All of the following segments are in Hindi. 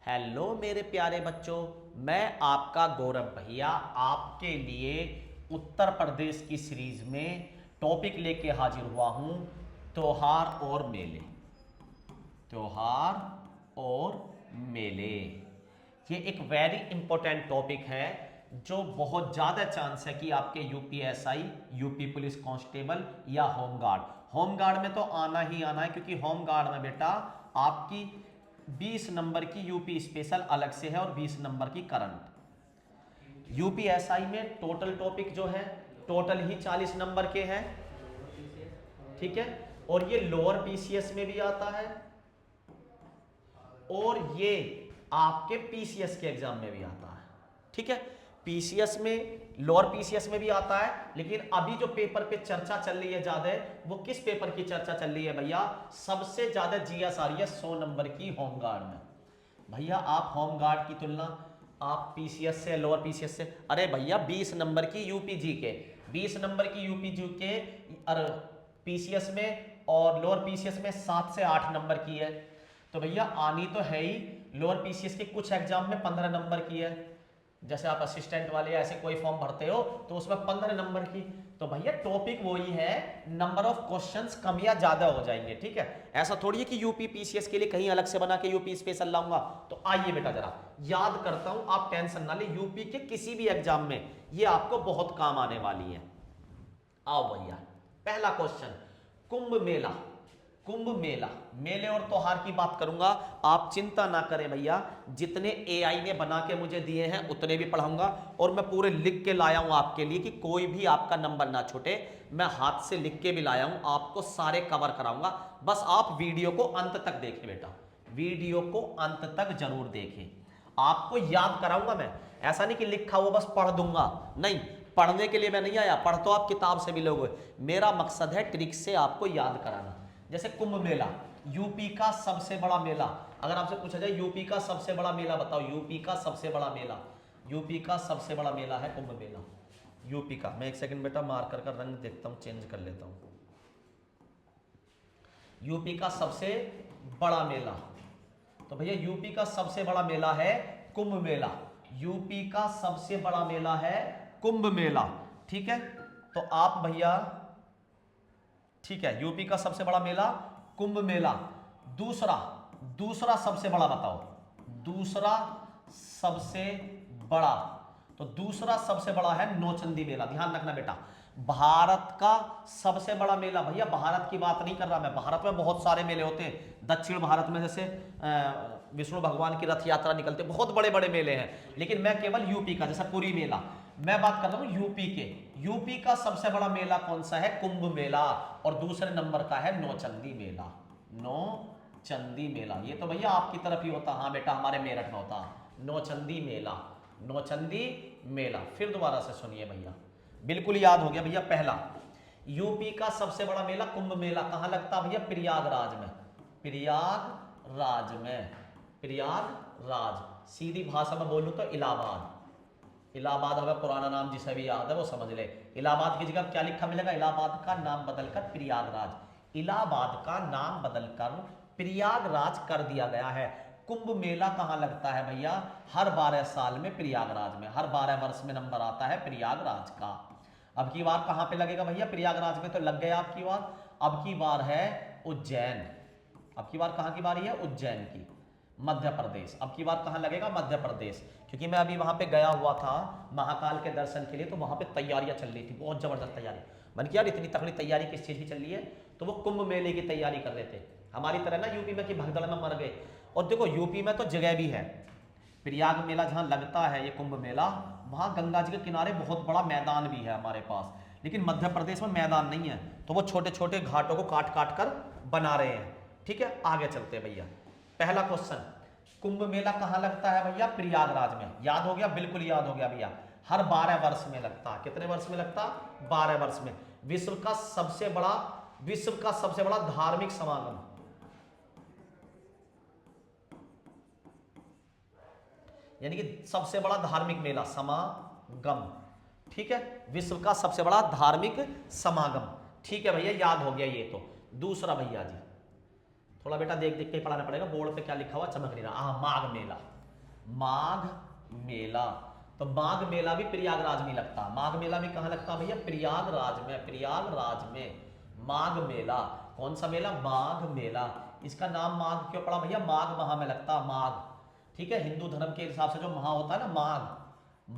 हेलो मेरे प्यारे बच्चों, मैं आपका गौरव भैया आपके लिए उत्तर प्रदेश की सीरीज में टॉपिक लेके हाजिर हुआ हूं। त्योहार और मेले। त्योहार और मेले ये एक वेरी इंपॉर्टेंट टॉपिक है जो बहुत ज़्यादा चांस है कि आपके यूपीएसआई, यूपी पुलिस कांस्टेबल या होम गार्ड में तो आना ही आना है, क्योंकि होम गार्ड में बेटा आपकी 20 नंबर की यूपी स्पेशल अलग से है और 20 नंबर की करंट। यूपीएसआई में टोटल टॉपिक जो है टोटल ही 40 नंबर के हैं, ठीक है। और ये लोअर पीसीएस में भी आता है और ये आपके पीसीएस के एग्जाम में भी आता है, ठीक है। पीसीएस में, लोअर पीसीएस में भी आता है, लेकिन अभी जो पेपर पे चर्चा चल रही है ज्यादा, वो किस पेपर की चर्चा चल रही है भैया? सबसे ज्यादा जीएस आ रही है 100 नंबर की होम गार्ड में। भैया आप होम गार्ड की तुलना आप पीसीएस से, लोअर पीसीएस से, अरे भैया 20 नंबर की यूपीजी के, 20 नंबर की यूपीजी के पीसीएस में और लोअर पीसीएस में 7 से 8 नंबर की है। तो भैया आनी तो है ही। लोअर पीसीएस के कुछ एग्जाम में 15 नंबर की है, जैसे आप असिस्टेंट वाले ऐसे कोई फॉर्म भरते हो तो उसमें 15 नंबर की। तो भैया टॉपिक वही है, नंबर ऑफ क्वेश्चंस कम या ज्यादा हो जाएंगे, ठीक है। ऐसा थोड़ी है कि यूपी पीसीएस के लिए कहीं अलग से बना के यूपी स्पेशल लाऊंगा। तो आइए बेटा जरा याद करता हूं, आप टेंशन ना ले, यूपी के किसी भी एग्जाम में ये आपको बहुत काम आने वाली है। आओ भैया, पहला क्वेश्चन, कुंभ मेला। कुंभ मेला, मेले और त्योहार की बात करूंगा, आप चिंता ना करें भैया, जितने एआई ने बना के मुझे दिए हैं उतने भी पढ़ाऊंगा और मैं पूरे लिख के लाया हूं आपके लिए कि कोई भी आपका नंबर ना छूटे। मैं हाथ से लिख के भी लाया हूं, आपको सारे कवर कराऊंगा। बस आप वीडियो को अंत तक देखें बेटा, वीडियो को अंत तक जरूर देखें। आपको याद कराऊंगा मैं, ऐसा नहीं कि लिखा हुआ बस पढ़ दूंगा, नहीं, पढ़ने के लिए मैं नहीं आया, पढ़ तो आप किताब से मिलोगे। मेरा मकसद है ट्रिक से आपको याद कराना। जैसे कुंभ मेला, यूपी का सबसे बड़ा मेला। अगर आपसे पूछा जाए यूपी का सबसे बड़ा मेला बताओ, यूपी का सबसे बड़ा मेला, यूपी का सबसे बड़ा मेला है कुंभ मेला यूपी का। मैं एक सेकंड बेटा मार्कर का रंग देखता हूं, चेंज कर लेता हूं। यूपी का सबसे बड़ा मेला, तो भैया यूपी का सबसे बड़ा मेला है कुंभ मेला। यूपी का सबसे बड़ा मेला है कुंभ मेला, ठीक है। तो आप भैया, ठीक है, यूपी का सबसे बड़ा मेला कुंभ मेला। दूसरा, दूसरा सबसे बड़ा बताओ, दूसरा सबसे बड़ा, तो दूसरा सबसे बड़ा है नौचंदी मेला। ध्यान रखना बेटा, भारत का सबसे बड़ा मेला, भैया भारत की बात नहीं कर रहा मैं, भारत में बहुत सारे मेले होते हैं। दक्षिण भारत में जैसे विष्णु भगवान की रथ यात्रा निकलते, बहुत बड़े बड़े मेले हैं, लेकिन मैं केवल यूपी का, जैसा पुरी मेला, मैं बात कर रहा हूं यूपी के। यूपी का सबसे बड़ा मेला कौन सा है? कुंभ मेला। और दूसरे नंबर का है नौचंदी मेला। नौचंदी मेला, ये तो भैया आपकी तरफ ही होता, हाँ बेटा हमारे मेरठ में होता नौचंदी मेला। नौचंदी मेला, फिर दोबारा से सुनिए भैया, बिल्कुल याद हो गया भैया। पहला, यूपी का सबसे बड़ा मेला कुंभ मेला कहां लगता भैया? प्रयागराज में। प्रयागराज में, प्रयागराज, सीधी भाषा में बोलूं तो इलाहाबाद। इलाहाबाद हमें पुराना नाम जिसे भी याद है वो समझ ले। इलाहाबाद की जगह क्या लिखा मिलेगा? इलाहाबाद का नाम बदलकर प्रयागराज, इलाहाबाद का नाम बदलकर प्रयागराज कर दिया गया है। कुंभ मेला कहां लगता है भैया? हर 12 साल में प्रयागराज में, हर 12 वर्ष में नंबर आता है प्रयागराज का। अब की बार कहां पे लगेगा भैया? प्रयागराज में तो लग गया अब की बार। अब की बार है उज्जैन। अब की बार कहां की बारी है? उज्जैन की, मध्य प्रदेश। अब की बार कहां लगेगा? मध्य प्रदेश, क्योंकि मैं अभी वहां पे गया हुआ था महाकाल के दर्शन के लिए, तो वहां पे तैयारियां चल रही थी, बहुत जबरदस्त तैयारी। मैंने कहा यार इतनी तगड़ी तैयारी किस चीज की चल रही है? तो वो कुंभ मेले की तैयारी कर रहे थे, हमारी तरह ना यूपी में कि भगदड़ में मर गए। और देखो यूपी में तो जगह भी है, प्रयाग मेला जहां लगता है ये कुंभ मेला, वहां गंगा जी के किनारे बहुत बड़ा मैदान भी है हमारे पास, लेकिन मध्य प्रदेश में मैदान नहीं है, तो वो छोटे छोटे घाटों को काट काट कर बना रहे हैं, ठीक है। आगे चलते हैं भैया। पहला क्वेश्चन, कुंभ मेला कहां लगता है भैया? प्रयागराज में। याद हो गया? बिल्कुल याद हो गया भैया। हर 12 वर्ष में लगता है। कितने वर्ष में लगता? 12 वर्ष में। विश्व का सबसे बड़ा, विश्व का सबसे बड़ा धार्मिक समागम, यानी कि सबसे बड़ा धार्मिक मेला, समागम, ठीक है, विश्व का सबसे बड़ा धार्मिक समागम, ठीक है भैया, याद हो गया ये तो। दूसरा भैया जी, थोड़ा बेटा देख देख के पढ़ाना पड़ेगा, बोर्ड पे क्या लिखा हुआ चमक नहीं रहा। माघ मेला, माघ मेला। तो माघ मेला भी प्रयागराज में लगता। माघ मेला भी कहाँ लगता भैया? प्रयागराज में। प्रयागराज में माघ मेला। कौन सा मेला? माघ मेला। इसका नाम माघ क्यों पड़ा भैया? माघ माह में लगता, माघ। ठीक है, हिंदू धर्म के हिसाब से जो माह होता है ना, माघ,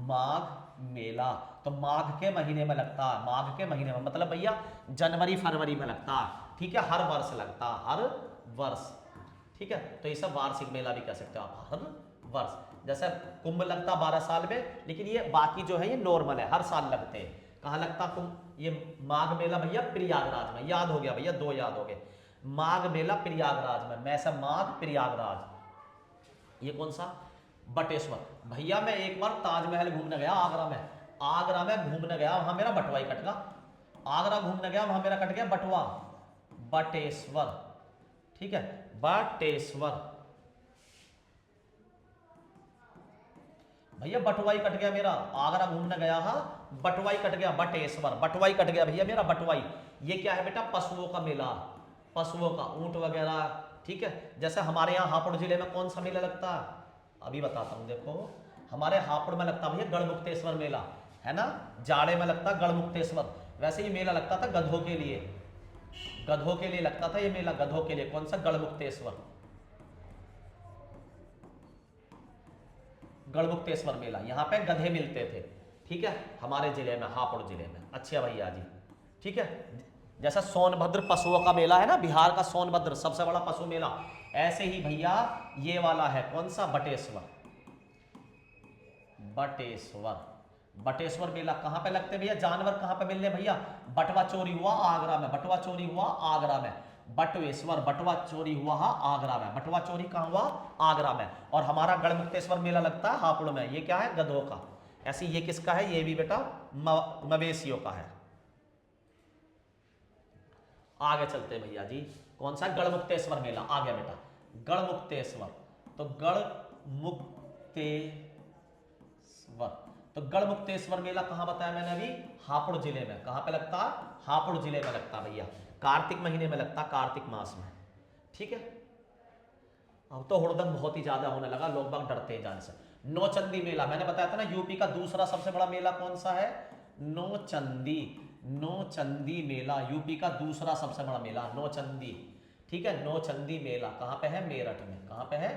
माघ मेला। तो माघ के महीने में लगता है, माघ के महीने में, मतलब भैया जनवरी फरवरी में लगता है। ठीक है, हर वर्ष लगता, हर वर्ष। ठीक है, तो ये सब वार्षिक मेला भी कह सकते हो आप, हर वर्ष। जैसे कुंभ लगता 12 साल में, लेकिन ये बाकी जो है ये नॉर्मल है, हर साल लगते हैं। कहाँ लगता कुंभ? ये माघ मेला भैया प्रयागराज में। याद हो गया भैया, 2 याद हो गए। माघ मेला प्रयागराज में, मैं सब माघ प्रयागराज। ये कौन सा? बटेश्वर। भैया मैं एक बार ताजमहल घूमने गया आगरा में। आगरा में घूमने गया, वहां मेरा बटवा ही कट गया। आगरा घूमने गया, वहां मेरा कट गया बटवा। बटेश्वर। ठीक है, बटेश्वर भैया, बटवाई कट गया मेरा। आगरा घूमने गया हा, बटवाई कट गया, बटेश्वर, बटवाई कट गया भैया मेरा, बटवाई। ये क्या है बेटा? पशुओं का मेला, पशुओं का, ऊंट वगैरह। ठीक है, जैसे हमारे यहाँ हापुड़ जिले में कौन सा मेला लगता है? अभी बताता हूँ, देखो हमारे हापुड़ में लगता भैया गढ़मुक्तेश्वर मेला, है ना। जाड़े में लगता गढ़मुक्तेश्वर। वैसे ये मेला लगता था गधों के लिए, गधों के लिए लगता था ये मेला, गधों के लिए। कौन सा? गढ़मुक्तेश्वर, गढ़मुक्तेश्वर मेला। यहाँ पे गधे मिलते थे। ठीक है, हमारे जिले में, हापुड़ जिले में। अच्छा भैया जी, ठीक है। जैसा सोनभद्र पशुओं का मेला है ना, बिहार का सोनभद्र सबसे बड़ा पशु मेला, ऐसे ही भैया ये वाला है। कौन सा? बटेश्वर, बटेश्वर। बटेश्वर मेला कहाँ पे लगते भैया? जानवर कहाँ पे मिलने भैया? बटवा चोरी हुआ आगरा में, बटवा चोरी हुआ आगरा में। बटवेश्वर, बटवा चोरी हुआ आगरा में। बटवा चोरी कहाँ हुआ? आगरा में। और हमारा गढ़मुक्तेश्वर मेला लगता है हापुड़ में। ये क्या है? गधों का। ऐसे ये किसका है? ये भी बेटा मवेशियों का है। आगे चलते हैं भैया जी। कौन सा? गढ़मुक्तेश्वर मेला आ गया बेटा, गढ़मुक्तेश्वर। तो गढ़मुक्तेश्वर, तो गढ़मुक्तेश्वर मेला कहाँ बताया मैंने अभी? हापुड़ जिले में। कहाँ पे लगता? हापुड़ जिले में लगता भैया, कार्तिक महीने में लगता, कार्तिक मास में। ठीक है, अब तो हुड़दंग बहुत ही ज्यादा होने लगा, लोग बाग डरते हैं जाने से। नौचंदी मेला, मैंने बताया था ना, यूपी का दूसरा सबसे बड़ा मेला कौन सा है? नौचंदी। नौचंदी मेला यूपी का दूसरा सबसे बड़ा मेला, नौचंदी। ठीक है, नौचंदी मेला कहाँ पे है? मेरठ में। कहाँ पे है?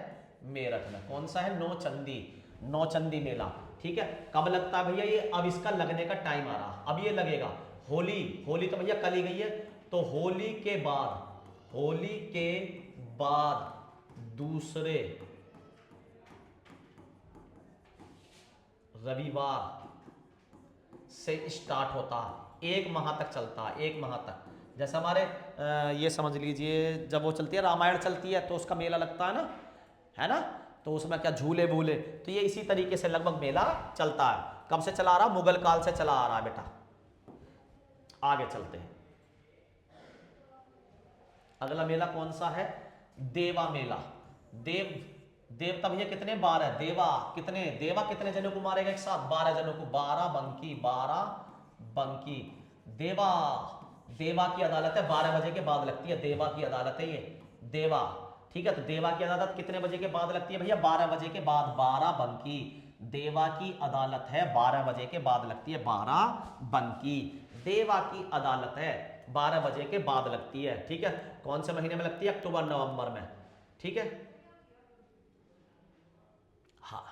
मेरठ में। कौन सा है? नौचंदी, नौचंदी मेला। ठीक है, कब लगता है भैया ये? अब इसका लगने का टाइम आ रहा, अब ये लगेगा। होली, होली तो भैया कल ही गई है, तो होली के बाद, होली के बाद दूसरे रविवार से स्टार्ट होता है, 1 माह तक चलता है, 1 माह तक। जैसे हमारे ये समझ लीजिए, जब वो चलती है रामायण चलती है तो उसका मेला लगता है ना, तो उसमें क्या झूले भूले, तो ये इसी तरीके से लगभग मेला चलता है। कब से चला आ रहा? मुगल काल से चला आ रहा है बेटा। आगे चलते हैं, अगला मेला कौन सा है? देवा मेला। देवता भैया कितने? 12। देवा कितने? देवा कितने जनों को मारेगा एक साथ? 12 जनों को। 12 बंकी, 12 बंकी। देवा, देवा की अदालत है, 12 बजे के बाद लगती है, देवा की अदालत है ये, देवा। ठीक है, तो देवा की अदालत कितने बजे के बाद लगती है भैया? 12 बजे के बाद, 12 बंकी। देवा की अदालत है 12 बजे के बाद लगती है, 12 बंकी। देवा की अदालत है 12 बजे के बाद लगती है। ठीक है, कौन से महीने में लगती है? अक्टूबर नवंबर में। ठीक है, हाँ।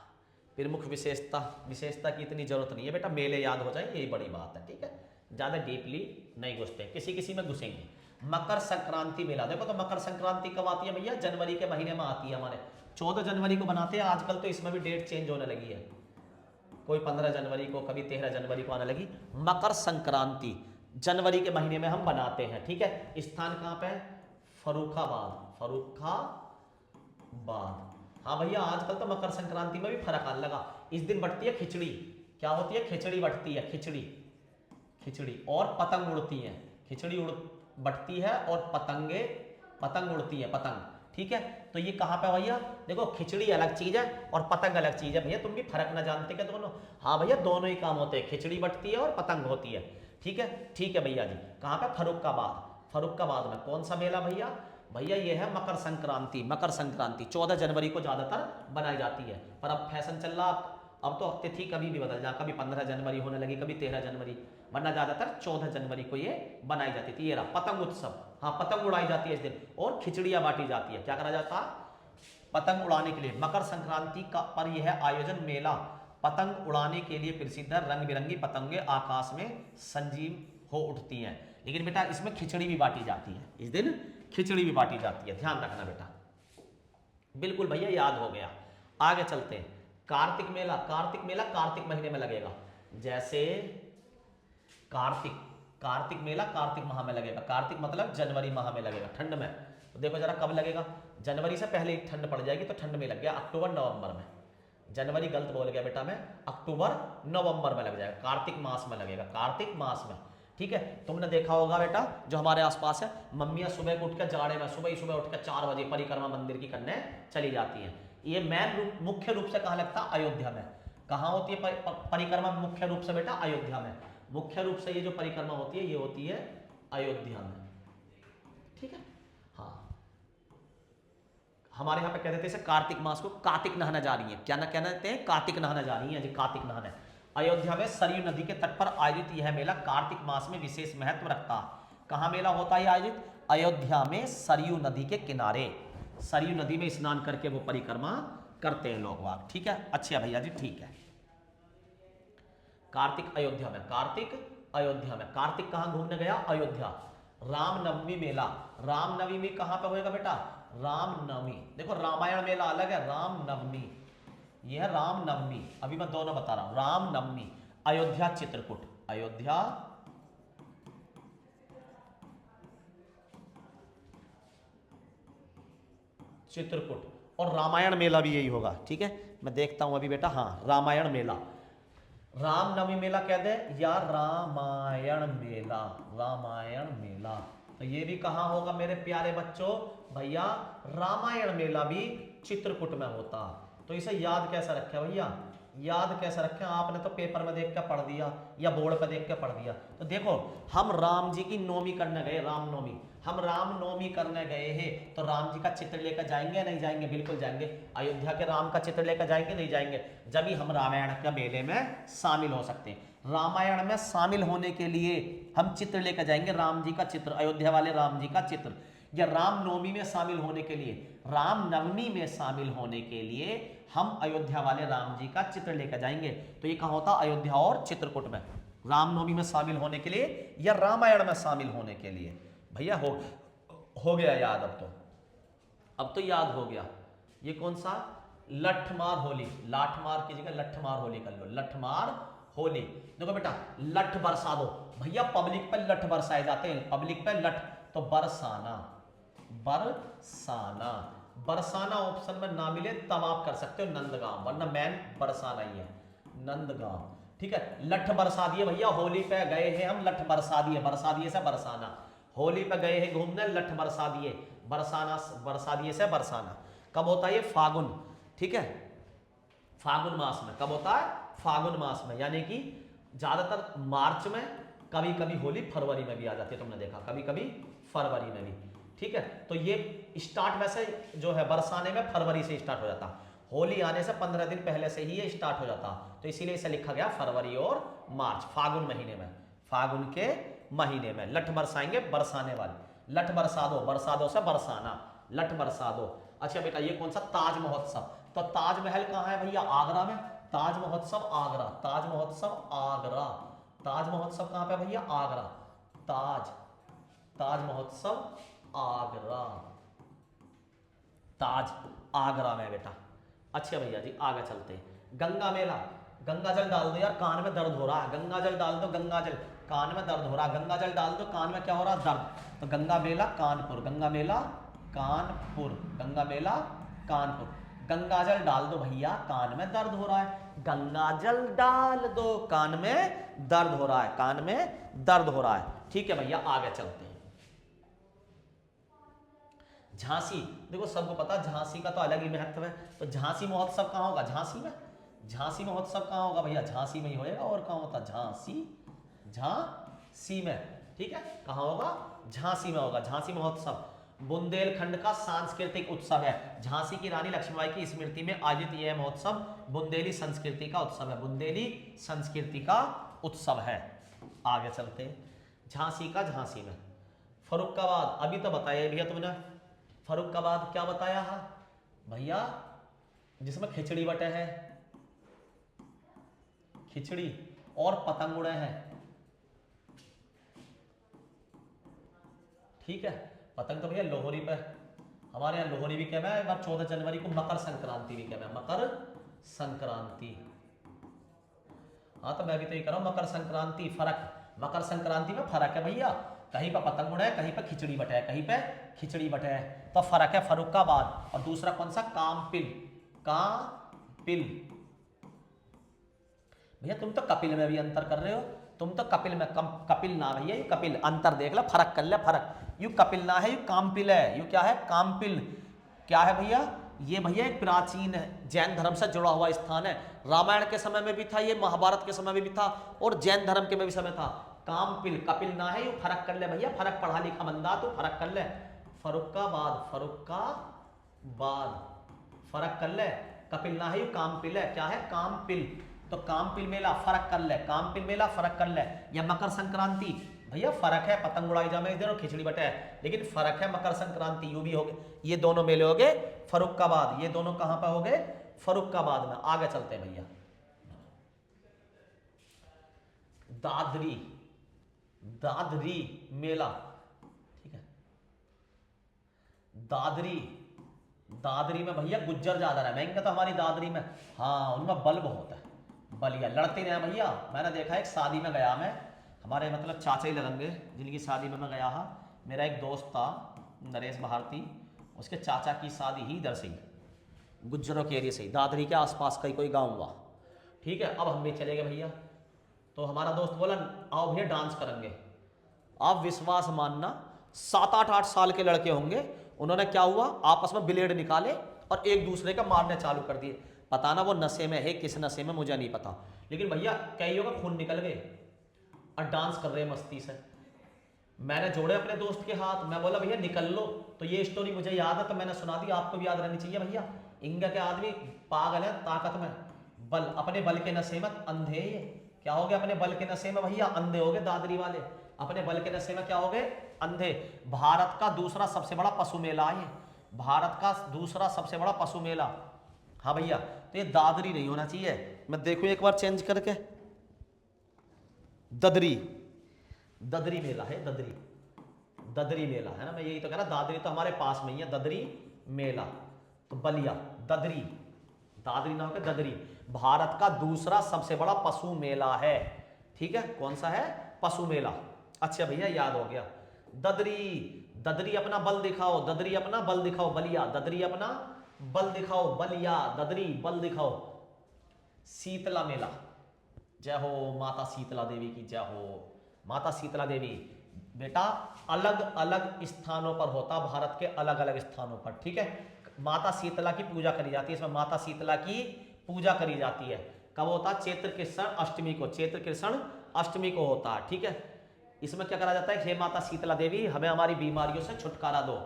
प्रमुख विशेषता की इतनी जरूरत नहीं है बेटा, मेले याद हो जाए यही बड़ी बात है। ठीक है, ज्यादा डीपली नहीं घुसते, किसी किसी में घुसेंगे। मकर संक्रांति मेला, देखो तो मकर संक्रांति कब आती है भैया? जनवरी के महीने में आती है। हमारे 14 जनवरी को बनाते हैं, आजकल तो इसमें भी डेट चेंज होने लगी है, कोई 15 जनवरी को, कभी 13 जनवरी को आने लगी। मकर संक्रांति जनवरी के महीने में हम बनाते हैं। ठीक है, स्थान कहाँ पे है? फर्रुखाबाद, फर्रुखाबाद। हाँ भैया, आजकल तो मकर संक्रांति में भी फर्क आने लगा। इस दिन बटती है खिचड़ी। क्या होती है? खिचड़ी बटती है, खिचड़ी, खिचड़ी। और पतंग उड़ती है, खिचड़ी बटती है और पतंग उड़ती है, पतंग। ठीक है, तो ये कहाँ पे भैया? देखो, खिचड़ी अलग चीज है और पतंग अलग चीज है भैया, तुम भी फर्क ना जानते क्या दोनों? हाँ भैया, दोनों ही काम होते हैं, खिचड़ी बटती है और पतंग होती है। ठीक है, ठीक है भैया जी। कहाँ पे? फर्रुखाबाद। फर्रुखाबाद में कौन सा मेला भैया? भैया ये है मकर संक्रांति। मकर संक्रांति 14 जनवरी को ज़्यादातर बनाई जाती है, पर अब फैशन चल रहा, अब तो तिथि कभी भी बदल जा, कभी 15 जनवरी होने लगी, कभी 13 जनवरी, वरना ज़्यादातर 14 जनवरी को ये बनाई जाती थी। ये रहा पतंग उत्सव, हाँ पतंग उड़ाई जाती है इस दिन, और खिचड़ियाँ बांटी जाती है। क्या करा जाता? पतंग उड़ाने के लिए। मकर संक्रांति का पर यह आयोजन मेला पतंग उड़ाने के लिए प्रसिद्ध है। रंग बिरंगी पतंगे आकाश में संजीव हो उठती हैं। लेकिन बेटा इसमें खिचड़ी भी बांटी जाती है, इस दिन खिचड़ी भी बांटी जाती है, ध्यान रखना बेटा। बिल्कुल भैया याद हो गया। आगे चलते हैं। कार्तिक मेला। कार्तिक मेला कार्तिक महीने में लगेगा। जैसे कार्तिक, कार्तिक मेला कार्तिक माह में लगेगा। कार्तिक मतलब जनवरी माह में लगेगा, ठंड में। तो देखो जरा कब लगेगा, जनवरी से पहले ही ठंड पड़ जाएगी, तो ठंड में लग गया अक्टूबर नवंबर में। जनवरी गलत बोल गया बेटा मैं, अक्टूबर नवंबर में लग जाएगा, कार्तिक मास में लगेगा, कार्तिक मास में। ठीक है, तुमने देखा होगा बेटा जो हमारे आसपास है, मम्मियां सुबह को उठकर जाड़े में सुबह ही सुबह उठकर 4 बजे परिक्रमा मंदिर की करने चली जाती हैं। ये मेन रूप, मुख्य रूप से कहाँ लगता है? अयोध्या में। कहाँ होती है परिक्रमा मुख्य रूप से बेटा? अयोध्या में। मुख्य रूप से ये जो परिक्रमा होती है ये होती है अयोध्या में। ठीक है, हाँ हमारे यहाँ पे कहते थे इसे कार्तिक मास को कार्तिक नहाने जा रही है। क्या ना कहते हैं? कार्तिक नहाने जा रही है जी, कार्तिक नहाने। अयोध्या में सरयू नदी के तट पर आयोजित यह मेला कार्तिक मास में विशेष महत्व रखता है। कहाँ मेला होता है आयोजित? अयोध्या में सरयू नदी के किनारे। सरयू नदी में स्नान करके वो परिक्रमा करते हैं लोग वाग। ठीक है, अच्छा भैया जी, ठीक है। कार्तिक अयोध्या में, कार्तिक अयोध्या में। कार्तिक कहाँ घूमने गया? अयोध्या। रामनवमी मेला। रामनवमी कहाँ पे होएगा बेटा? रामनवमी। देखो रामायण मेला अलग है, रामनवमी यह है रामनवमी। अभी मैं दोनों बता रहा हूं। रामनवमी अयोध्या चित्रकूट, अयोध्या चित्रकूट। और रामायण मेला भी यही होगा। ठीक है, मैं देखता हूं अभी बेटा। हाँ रामायण मेला, रामनवमी मेला कह दे या रामायण मेला, रामायण मेला। तो ये भी कहाँ होगा मेरे प्यारे बच्चों? भैया रामायण मेला भी चित्रकूट में होता। तो इसे याद कैसे रखे भैया? याद कैसे रखें? आपने तो पेपर में देख के पढ़ दिया या बोर्ड पर देख के पढ़ दिया। तो देखो हम राम जी की नवमी करने गए, रामनवमी, हम रामनवमी करने गए हैं, तो राम जी का चित्र लेकर जाएंगे नहीं जाएंगे? बिल्कुल जाएंगे। अयोध्या के राम का चित्र लेकर जाएंगे नहीं जाएंगे? जब ही हम रामायण के मेले में शामिल हो सकते हैं। रामायण में शामिल होने के लिए हम चित्र लेकर जाएंगे, राम जी का चित्र, अयोध्या वाले राम जी का चित्र। या रामनवमी में शामिल होने के लिए, रामनवमी में शामिल होने के लिए हम अयोध्या वाले राम जी का चित्र लेकर जाएंगे। तो ये कहाँ होता? अयोध्या और चित्रकूट में। रामनवमी में शामिल होने के लिए या रामायण में शामिल होने के लिए। भैया हो गया याद? अब तो याद हो गया। ये कौन सा? लठमार होली। लाठमार की जगह लठमार होली कर लो, लठमार होली। देखो बेटा लठ बरसा दो। भैया पब्लिक पर लठ बरसाए जाते हैं, पब्लिक पर लठ, तो बरसाना, बरसाना। बरसाना ऑप्शन में ना मिले तब आप कर सकते हो नंदगांव, वरना मैन बरसाना ही है, नंदगांव। ठीक है, लठ बरसा दिए भैया, होली पे गए हैं हम, लठ बरसा दिए, बरसा दिए से बरसाना। होली पे गए हैं घूमने, लठ बरसा दिए, बरसाना, बरसा दिए से बरसाना। कब होता है ये? फागुन। ठीक है, फागुन मास में। कब होता है? फागुन मास में, यानी कि ज्यादातर मार्च में, कभी कभी होली फरवरी में भी आ जाती है, तुमने देखा, कभी कभी फरवरी में भी। ठीक है, तो ये स्टार्ट वैसे जो है बरसाने में फरवरी से स्टार्ट हो जाता, होली आने से 15 दिन पहले से ही ये स्टार्ट हो जाता। तो इसीलिए इसे लिखा गया फरवरी और मार्च, फागुन महीने में, फागुन के महीने में लठ बरसाएंगे, बरसाने वाले। लठ बरसा दो, बरसा दो से बरसाना, लठ बरसा दो। अच्छा बेटा ये कौन सा? ताज महोत्सव। तो ताजमहल कहाँ है भैया? आगरा में। ताज महोत्सव आगरा, ताज महोत्सव आगरा। ताज महोत्सव कहाँ पे भैया? आगरा। ताज महोत्सव आगरा, ताज आगरा में बेटा। अच्छा भैया जी आगे चलते हैं। गंगा मेला। गंगा जल डाल दो यार, कान में दर्द हो रहा है, गंगा जल डाल दो, गंगा जल, कान में दर्द हो रहा है, गंगा जल डाल दो, कान में क्या हो रहा है? दर्द। तो गंगा मेला कानपुर, गंगा मेला कानपुर, गंगा मेला कानपुर। गंगा जल डाल दो भैया, कान में दर्द हो रहा है, गंगा जल डाल दो, कान में दर्द हो रहा है, कान में दर्द हो रहा है। ठीक है भैया आगे चलते हैं। झांसी। देखो सबको पता झांसी का तो अलग ही महत्व है। तो झांसी महोत्सव कहाँ होगा? झांसी में। झांसी महोत्सव कहाँ होगा भैया? झांसी में ही होएगा, और कहाँ होता? झांसी, झांसी में। ठीक है, कहाँ होगा? झांसी में होगा झांसी महोत्सव। बुंदेलखंड का सांस्कृतिक उत्सव है। झांसी की रानी लक्ष्मीबाई की स्मृति में आयोजित यह महोत्सव बुंदेली संस्कृति का उत्सव है। बुंदेली संस्कृति का उत्सव है। आगे चलते हैं। झांसी का झांसी में, फर्रुखाबाद अभी तो बताया भैया तुमने। फर्रुखाबाद क्या बताया है भैया, जिसमें खिचड़ी बटे है, खिचड़ी और पतंग उड़े हैं। ठीक है, पतंग तो भैया लोहरी पे, हमारे यहाँ लोहरी भी कहना है, 14 जनवरी को मकर संक्रांति भी कहना है, मकर संक्रांति। हाँ तो मैं भी तो ये कर रहा हूं, मकर संक्रांति फर्क, मकर संक्रांति में फर्क है भैया, कहीं पे पतंग उड़े है, कहीं पे खिचड़ी बटे है, कहीं पे खिचड़ी बटे है, तो फर्क है फर्रुखाबाद। और दूसरा कौन सा, कामपिल। कामपिल भैया तुम तो कपिल में भी अंतर कर रहे हो, तुम तो कपिल में कपिल ना भैया, ये कपिल, अंतर देख लो, फर्क कर ले, फर्क। यू कपिल ना है, यू कामपिल है। यू क्या है, कामपिल। क्या है भैया, ये भैया एक प्राचीन जैन धर्म से जुड़ा हुआ स्थान है। रामायण के समय में भी था ये, महाभारत के समय में भी था, और जैन धर्म के में भी समय था। कामपिल, कपिल ना है, यू फर्क कर ले भैया, फर्क, पढ़ा लिखा बंदा तो फर्क कर ले। फर्रुखाबाद, फर्रुखाबाद फर्क कर ले, कपिल ना है, यू कामपिल है। क्या है, कामपिल। तो कामपिल मेला फर्क कर ले, कामपिल मेला फर्क कर ले। या मकर संक्रांति भैया फर्क है, पतंग उड़ाई जामे इस दिन और खिचड़ी बटे है, लेकिन फर्क है मकर संक्रांति, यू भी हो गए, ये दोनों मेले हो गए फर्रुखाबाद। ये दोनों कहां पर हो गए, फर्रुखाबाद में। आगे चलते हैं भैया। दादरी, दादरी मेला, ठीक है, दादरी, दादरी में भैया गुज्जर ज्यादा है, महंगा तो हमारी दादरी में, हाँ उनमें बल बहुत है, बलिया लड़ते रहे भैया। मैंने देखा एक शादी में गया मैं, हमारे मतलब चाचा ही लगेंगे जिनकी शादी में मैं गया था, मेरा एक दोस्त था नरेश भारती, उसके चाचा की शादी ही इधर से ही, गुज्जरों के एरिया से ही, दादरी के आसपास का ही कोई गांव हुआ। ठीक है, अब हम भी चले गए भैया, तो हमारा दोस्त बोला आओ भैया डांस करेंगे। आप विश्वास मानना, 7-8 साल के लड़के होंगे, उन्होंने क्या हुआ, आपस में ब्लेड निकाले और एक दूसरे का मारने चालू कर दिए। पता ना वो नशे में है, किस नशे में मुझे नहीं पता, लेकिन भैया कईयों का खून निकल गए और डांस कर रहे हैं मस्ती से। मैंने जोड़े अपने दोस्त के हाथ, मैं बोला भैया निकल लो, तो ये स्टोरी मुझे याद है तो मैंने सुना दी, आपको भी याद रहनी चाहिए भैया। इंगा के आदमी पागल है ताकत में, बल, अपने बल के नशे में अंधे। क्या हो गया, अपने बल के नशे में भैया अंधे हो गए दादरी वाले, अपने बल के नशे में क्या हो गए, अंधे। भारत का दूसरा सबसे बड़ा पशु मेला है, भारत का दूसरा सबसे बड़ा पशु मेला। हाँ भैया, तो ये दादरी नहीं होना चाहिए, मैं देखूं एक बार चेंज करके, ददरी, ददरी मेला है, ददरी, ददरी मेला है ना, मैं यही तो कह रहा, दादरी तो हमारे पास में ही है, ददरी मेला। तो बलिया, ददरी, दादरी ना होकर ददरी, भारत का दूसरा सबसे बड़ा पशु मेला है। ठीक है, कौन सा है, पशु मेला। अच्छा भैया याद हो गया, ददरी, ददरी अपना बल दिखाओ, ददरी अपना बल दिखाओ, बलिया, ददरी अपना बल दिखाओ, बलिया, ददरी बल दिखाओ। शीतला मेला, जय हो माता शीतला देवी की जय हो। माता शीतला देवी बेटा अलग अलग स्थानों पर होता, भारत के अलग अलग स्थानों पर। ठीक है, माता शीतला की पूजा करी जाती है, इसमें माता शीतला की पूजा करी जाती है। कब होता है, चैत्र कृष्ण अष्टमी को, चैत्र कृष्ण अष्टमी को होता है। ठीक है, इसमें क्या करा जाता है, हे माता शीतला देवी हमें हमारी बीमारियों से छुटकारा दो।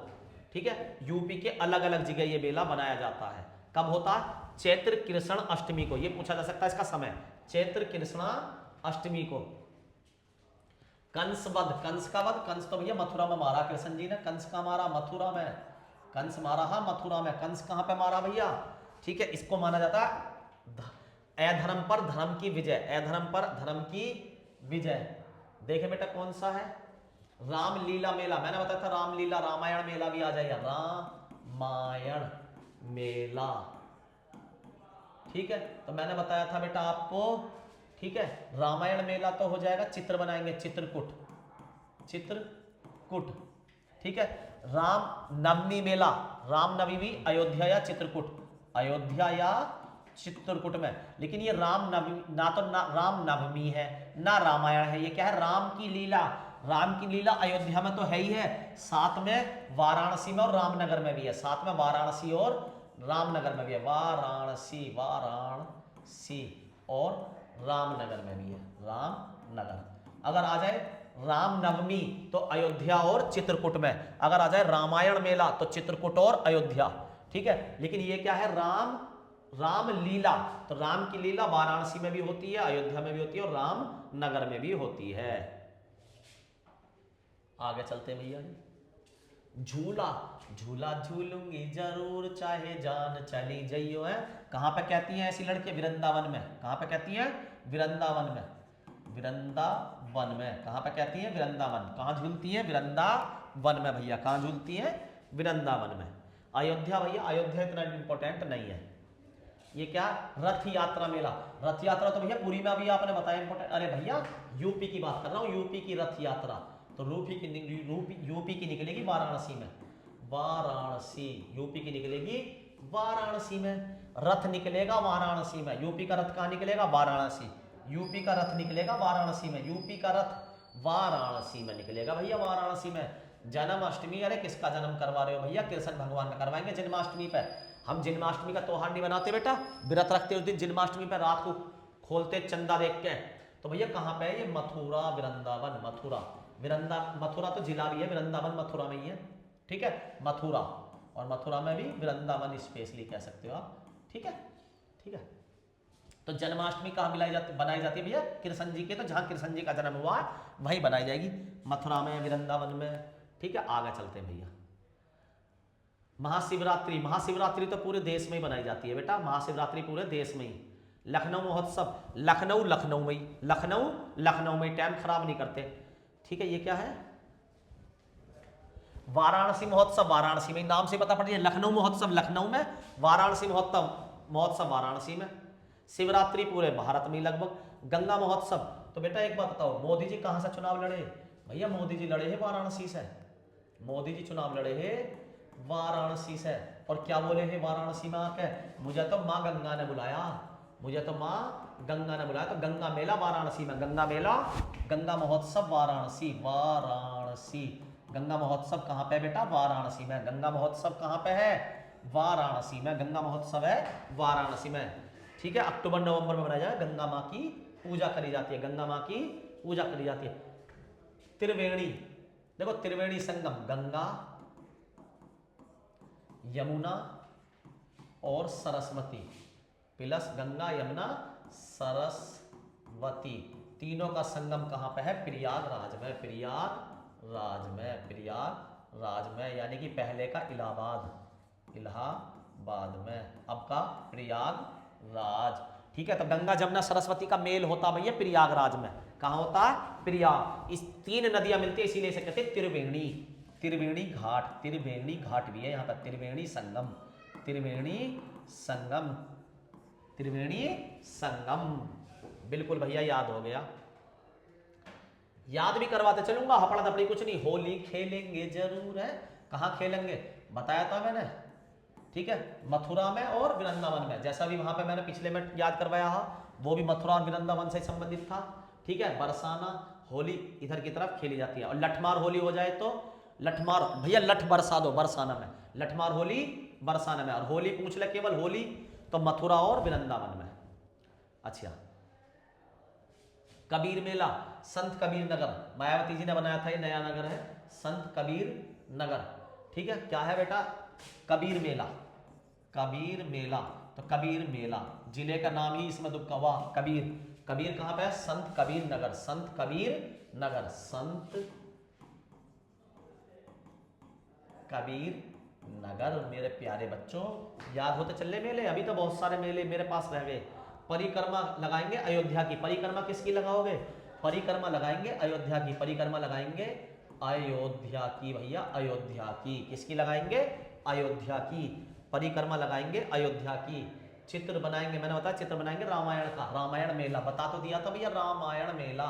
ठीक है, यूपी के अलग अलग जगह ये मेला बनाया जाता है। कब होता है, चैत्र कृष्ण अष्टमी को, ये पूछा जा सकता है इसका समय, चैत्र कृष्ण अष्टमी को। कंस वध, कंस का वध, कंस तो भैया मथुरा में मारा कृष्ण जी ने, कंस का मारा मथुरा में, कंस मारा हा मथुरा में। कंस कहां पे मारा भैया, ठीक है, इसको माना जाता है अधर्म पर धर्म की विजय, अधर्म पर धर्म की विजय। देखे बेटा कौन सा है, रामलीला मेला, मैंने बताया था रामलीला, रामायण मेला भी आ जाएगा, रामायण मेला। ठीक है, तो मैंने बताया था बेटा आपको, ठीक है, रामायण मेला तो हो जाएगा, चित्र बनाएंगे, चित्रकूट, चित्रकूट। ठीक है, राम नवमी मेला, राम नवमी अयोध्या या चित्रकूट, अयोध्या या चित्रकूट में। लेकिन ये राम नवमी ना, तो ना राम नवमी है ना रामायण है, ये क्या है, राम की लीला। राम की लीला अयोध्या में तो है ही है, साथ में वाराणसी में और रामनगर में भी है, साथ में वाराणसी और रामनगर में भी है, वाराणसी, वाराणसी और रामनगर में भी है, रामनगर। अगर आ जाए रामनवमी तो अयोध्या और चित्रकूट में, अगर आ जाए रामायण मेला तो चित्रकूट और अयोध्या, ठीक है। लेकिन ये क्या है, राम लीला, तो राम की लीला वाराणसी में भी होती है, अयोध्या में भी होती है और रामनगर में भी होती है। आगे चलते हैं भैया जी। झूला, झूला झूलूंगी जरूर चाहे जान चली जइयो है, कहां पे कहती हैं ऐसी लड़की, वृंदावन में। कहां पे कहती हैं, वृंदावन में, वृंदावन में। कहां पे कहती हैं, वृंदावन। कहां झूलती हैं, वृंदावन में भैया। कहां झूलती हैं, वृंदावन में। अयोध्या भैया, अयोध्या इतना इंपॉर्टेंट नहीं है। ये क्या, रथ यात्रा मेला। रथ यात्रा तो भैया पूरी में अभी आपने बताया इंपॉर्टेंट। अरे भैया यूपी की बात कर रहा हूँ, यूपी की रथ यात्रा, तो यूपी की निकलेगी वाराणसी में, वाराणसी, यूपी की निकलेगी वाराणसी में। रथ निकलेगा वाराणसी में, यूपी का रथ कहाँ निकलेगा, वाराणसी। यूपी का रथ निकलेगा वाराणसी में, यूपी का रथ वाराणसी में निकलेगा भैया, वाराणसी में। जन्माष्टमी, अरे किसका जन्म करवा रहे हो भैया, कृष्ण भगवान का करवाएंगे जन्माष्टमी पे। हम जन्माष्टमी का त्योहार नहीं बनाते बेटा, व्रत रखते उस दिन जन्माष्टमी पे, रात को खोलते चंदा देख के। तो भैया कहाँ पे है ये, मथुरा, वृंदावन, मथुरा तो जिला भी है, वृंदावन मथुरा में ही है, ठीक है। मथुरा, और मथुरा में भी वृंदावन स्पेशली कह सकते हो आप, ठीक है, ठीक है। तो जन्माष्टमी कहाँ बनाई जाती है भैया, कृष्ण जी के, तो जहाँ कृष्ण जी का जन्म हुआ वहीं बनाई जाएगी, मथुरा में, वृंदावन में, ठीक है। आगे चलते हैं भैया। महाशिवरात्रि, महाशिवरात्रि तो पूरे देश में ही बनाई जाती है बेटा, महाशिवरात्रि पूरे देश में ही। लखनऊ महोत्सव, लखनऊ में ही, लखनऊ में, टाइम खराब नहीं करते, ठीक है। ये क्या है, वाराणसी महोत्सव, वाराणसी में, नाम से पता पड़ रही है। लखनऊ महोत्सव लखनऊ में, वाराणसी महोत्सव वाराणसी में। शिवरात्रि पूरे भारत में लगभग। गंगा महोत्सव, तो बेटा एक बात बताओ, मोदी जी कहां से चुनाव लड़े भैया, मोदी जी लड़े हैं वाराणसी से, मोदी जी चुनाव लड़े हैं वाराणसी से। और क्या बोले हैं वाराणसी में आके, मुझे तो माँ गंगा ने बुलाया, मुझे तो माँ गंगा ने बुलाया। तो गंगा मेला वाराणसी में, गंगा मेला, गंगा महोत्सव वाराणसी, वाराणसी। गंगा महोत्सव कहाँ पे बेटा, वाराणसी में। गंगा महोत्सव कहाँ पे है, वाराणसी में, गंगा महोत्सव है वाराणसी में, ठीक है। अक्टूबर नवंबर में मनाया जाए, गंगा माँ की पूजा करी जाती है, गंगा माँ की पूजा करी जाती है। त्रिवेणी, देखो त्रिवेणी संगम, गंगा, यमुना और सरस्वती, प्लस गंगा, यमुना, सरस्वती, तीनों का संगम कहाँ पे है, प्रयागराज में, प्रयागराज में, प्रयागराज में। यानी कि पहले का इलाहाबाद में, अब का प्रयागराज, ठीक है। तो गंगा, जमुना, सरस्वती का मेल होता भैया प्रयागराज में। कहाँ होता है, प्रयाग। इस तीन नदियां मिलती है, इसीलिए इसे कहते हैं त्रिवेणी, त्रिवेणी घाट, त्रिवेणी घाट भी है यहाँ पर, त्रिवेणी संगम, त्रिवेणी संगम, त्रिवेणी संगम, बिल्कुल भैया याद हो गया, याद भी करवाते चलूंगा, हपड़ा दपड़ी कुछ नहीं। होली खेलेंगे जरूर है, कहाँ खेलेंगे बताया था मैंने, ठीक है, मथुरा में और वृंदावन में। जैसा भी वहां पे मैंने पिछले में याद करवाया था, वो भी मथुरा और वृंदावन से संबंधित था, ठीक है। बरसाना होली इधर की तरफ खेली जाती है, और लठमार होली हो जाए तो लठमार भैया, लठ बरसा दो बरसाना में, लठमार होली बरसाना में। और होली पूछ ले केवल होली, तो मथुरा और वृंदावन में। अच्छा, कबीर मेला, संत कबीर नगर, मायावती जी ने बनाया था, ये नया नगर है, संत कबीर नगर, ठीक है। क्या है बेटा, कबीर मेला, कबीर मेला, तो कबीर मेला, जिले का नाम ही इसमें दुबका हुआ, कबीर, कबीर कहां पे है, संत कबीर नगर, संत कबीर नगर, संत कबीर नगर। मेरे प्यारे बच्चों याद होते चले मेले, अभी तो बहुत सारे मेले मेरे पास रह गए। परिक्रमा लगाएंगे अयोध्या की, परिक्रमा किसकी लगाओगे, परिक्रमा लगाएंगे अयोध्या की, परिक्रमा लगाएंगे अयोध्या की भैया, अयोध्या की, किसकी लगाएंगे, अयोध्या की, परिक्रमा लगाएंगे अयोध्या की। चित्र बनाएंगे, मैंने बताया चित्र बनाएंगे रामायण का, रामायण मेला बता तो दिया था भैया, रामायण मेला,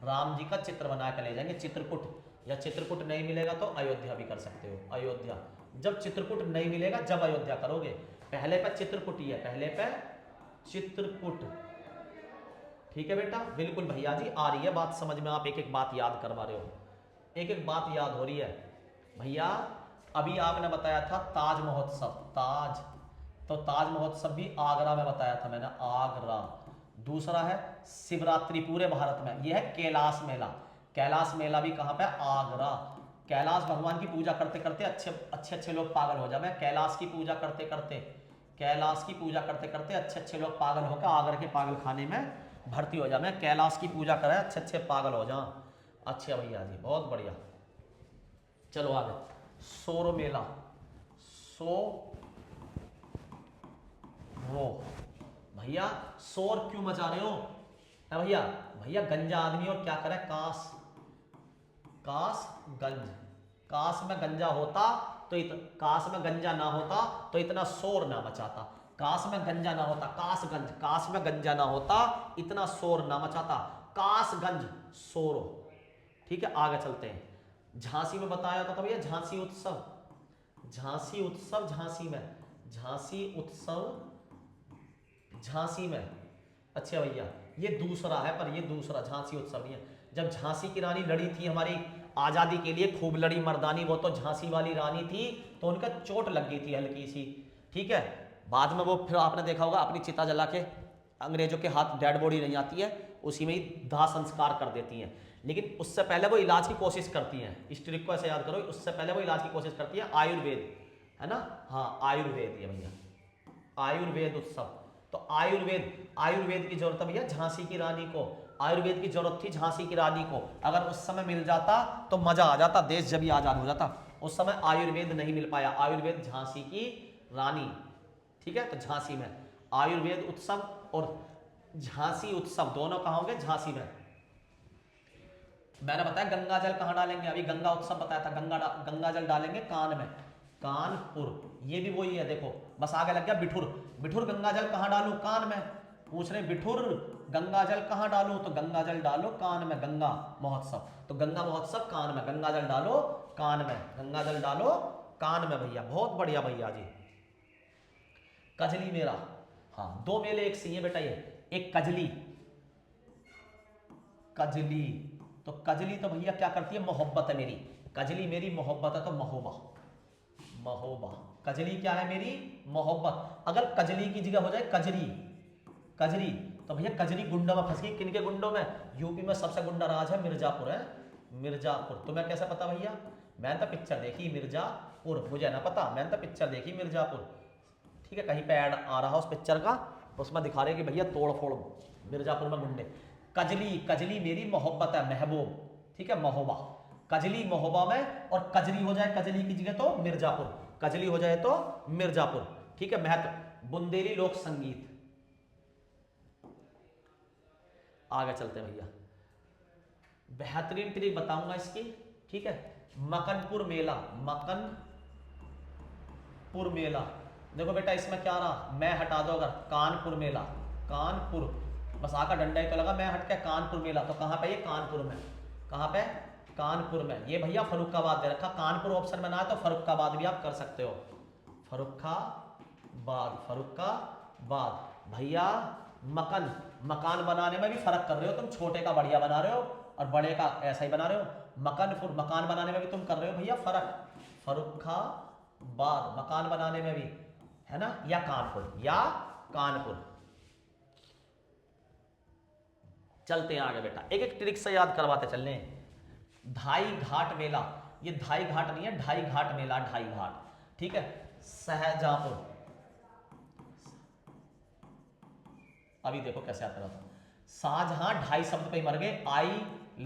राम जी का चित्र बना कर ले जाएंगे चित्रकूट, या चित्रकूट नहीं मिलेगा तो अयोध्या भी कर सकते हो, अयोध्या। जब चित्रकूट नहीं मिलेगा जब अयोध्या करोगे, पहले पे चित्रकूट ही है, पहले पे चित्रकूट, ठीक है बेटा, बिल्कुल भैया जी आ रही है बात समझ में, आप एक एक बात याद करवा रहे हो, एक एक बात याद हो रही है भैया। अभी आपने बताया था ताज महोत्सव, ताज, तो ताज महोत्सव भी आगरा में बताया था मैंने, आगरा। दूसरा है शिवरात्रि पूरे भारत में, यह है कैलाश मेला, कैलाश मेला भी कहाँ पे? आगरा। कैलाश भगवान की पूजा करते करते अच्छे अच्छे अच्छे लोग पागल हो जाए। कैलाश की पूजा करते करते, कैलाश की पूजा करते करते अच्छे अच्छे लोग पागल होकर आगरा के पागल खाने में भर्ती हो जाए। मैं कैलाश की पूजा करें, अच्छे अच्छे पागल हो जाऊं। अच्छा भैया जी, बहुत बढ़िया। चलो आगे। सोरो मेला, सो रो। भैया शोर क्यों मचा रहे हो? है भैया, भैया गंजा आदमी और क्या करे? काश, काश गंज, काश में गंजा होता तो काश में गंजा ना होता तो इतना शोर ना मचाता। काश में गंजा ना होता, काशगंज, काश में गंजा ना होता इतना शोर ना मचाता। काशगंज शोरो। ठीक है, आगे चलते हैं। झांसी में बताया था भैया, झांसी उत्सव, झांसी उत्सव, झांसी में, झांसी उत्सव झांसी में। अच्छा भैया, ये दूसरा है, पर ये दूसरा झांसी उत्सव नहीं है। जब झांसी की रानी लड़ी थी हमारी आज़ादी के लिए, खूब लड़ी मर्दानी, वो तो झांसी वाली रानी थी, तो उनका चोट लग गई थी हल्की सी। ठीक है, बाद में वो फिर आपने देखा होगा अपनी चिता जला के, अंग्रेजों के हाथ डेड बॉडी नहीं आती है, उसी में ही दाह संस्कार कर देती हैं। लेकिन उससे पहले वो इलाज की कोशिश करती हैं, इस ट्रिक को ऐसे याद करो, उससे पहले वो इलाज की कोशिश करती है। आयुर्वेद है ना, हाँ आयुर्वेद, ये भैया आयुर्वेद उत्सव। तो आयुर्वेद, आयुर्वेद की जरूरत है भैया झांसी की रानी को, आयुर्वेद की जरूरत थी झांसी की रानी को। अगर उस समय मिल जाता तो मजा आ जाता, देश जब ही आजाद हो जाता। उस समय आयुर्वेद नहीं मिल पाया, आयुर्वेद झांसी की रानी। ठीक है, तो झांसी में आयुर्वेद उत्सव और झांसी उत्सव दोनों कहाँ होंगे? झांसी में। मैंने बताया गंगा जल कहाँ डालेंगे, अभी गंगा उत्सव बताया था, गंगा जल डालेंगे कान में, कानपुर। ये भी वही है, देखो बस आगे लग गया बिठुर। बिठुर गंगा जल कहाँ डालूं? कान में। पूछ रहे बिठुर गंगा जल कहाँ डालूं? तो गंगा जल डालो कान में, गंगा महोत्सव। तो गंगा महोत्सव कान में, गंगा जल डालो कान में, गंगा जल डालो कान में भैया। बहुत बढ़िया भैया जी। कजली मेला, हाँ दो मेले एक सी है बेटा, ये एक कजली, कजली। तो कजली तो भैया क्या करती है? मोहब्बत है मेरी, कजली मेरी मोहब्बत है, तो महोबा, महोबा। कजली क्या है? मेरी मोहब्बत। अगर कजली की जगह हो जाए कजरी, कजरी, तो भैया कजरी गुंडों में फंस गई। किनके गुंडों में? यूपी में सबसे गुंडा राज है मिर्जापुर, है मिर्जापुर। तुम्हें कैसे पता भैया? मैंने तो पिक्चर देखी मिर्जापुर, मुझे ना पता, मैंने तो पिक्चर देखी मिर्जापुर। ठीक है, कहीं पे ऐड आ रहा उस पिक्चर का, उसमें दिखा रहे कि भैया तोड़ फोड़ मिर्जापुर में गुंडे। कजली, कजली मेरी मोहब्बत है, महबूब। ठीक है, महोबा, कजली महोबा में, और कजरी हो जाए कजली की जगह तो मिर्जापुर, कजली हो जाए तो मिर्जापुर। ठीक है, महत्व बुंदेली लोक संगीत। आगे चलते भैया, बेहतरीन ट्रिक बताऊंगा इसकी। ठीक है, मकनपुर मेला, मकनपुर मेला। देखो बेटा इसमें क्या रहा, मैं हटा दो अगर, कानपुर मेला, कानपुर, बस आका डंडा ही तो लगा, मैं हट के कानपुर मेला। तो कहां पे? ये कानपुर में, कहां पे? कानपुर में। ये भैया फरुखाबाद दे रखा, कानपुर ऑप्शन में ना है तो फरुखाबाद भी आप कर सकते हो, फरुखाबाद, फरुखाबाद भैया। मकान, मकान बनाने में भी फर्क कर रहे हो तुम, छोटे का बढ़िया बना रहे हो और बड़े का ऐसा ही बना रहे हो। मकनपुर, मकान बनाने में भी तुम कर रहे हो भैया फर्क, फरुखाबाद मकान बनाने में भी, है ना, या कानपुर, या कानपुर। चलते हैं आगे बेटा, एक एक ट्रिक से याद करवाते चलने। ढाई घाट मेला, ये ढाई घाट नहीं है, ढाई घाट मेला, ढाई घाट। ठीक है, शाहजहांपुर। अभी देखो कैसे आता था, शाहजहां ढाई शब्द पे ही मर गए, आई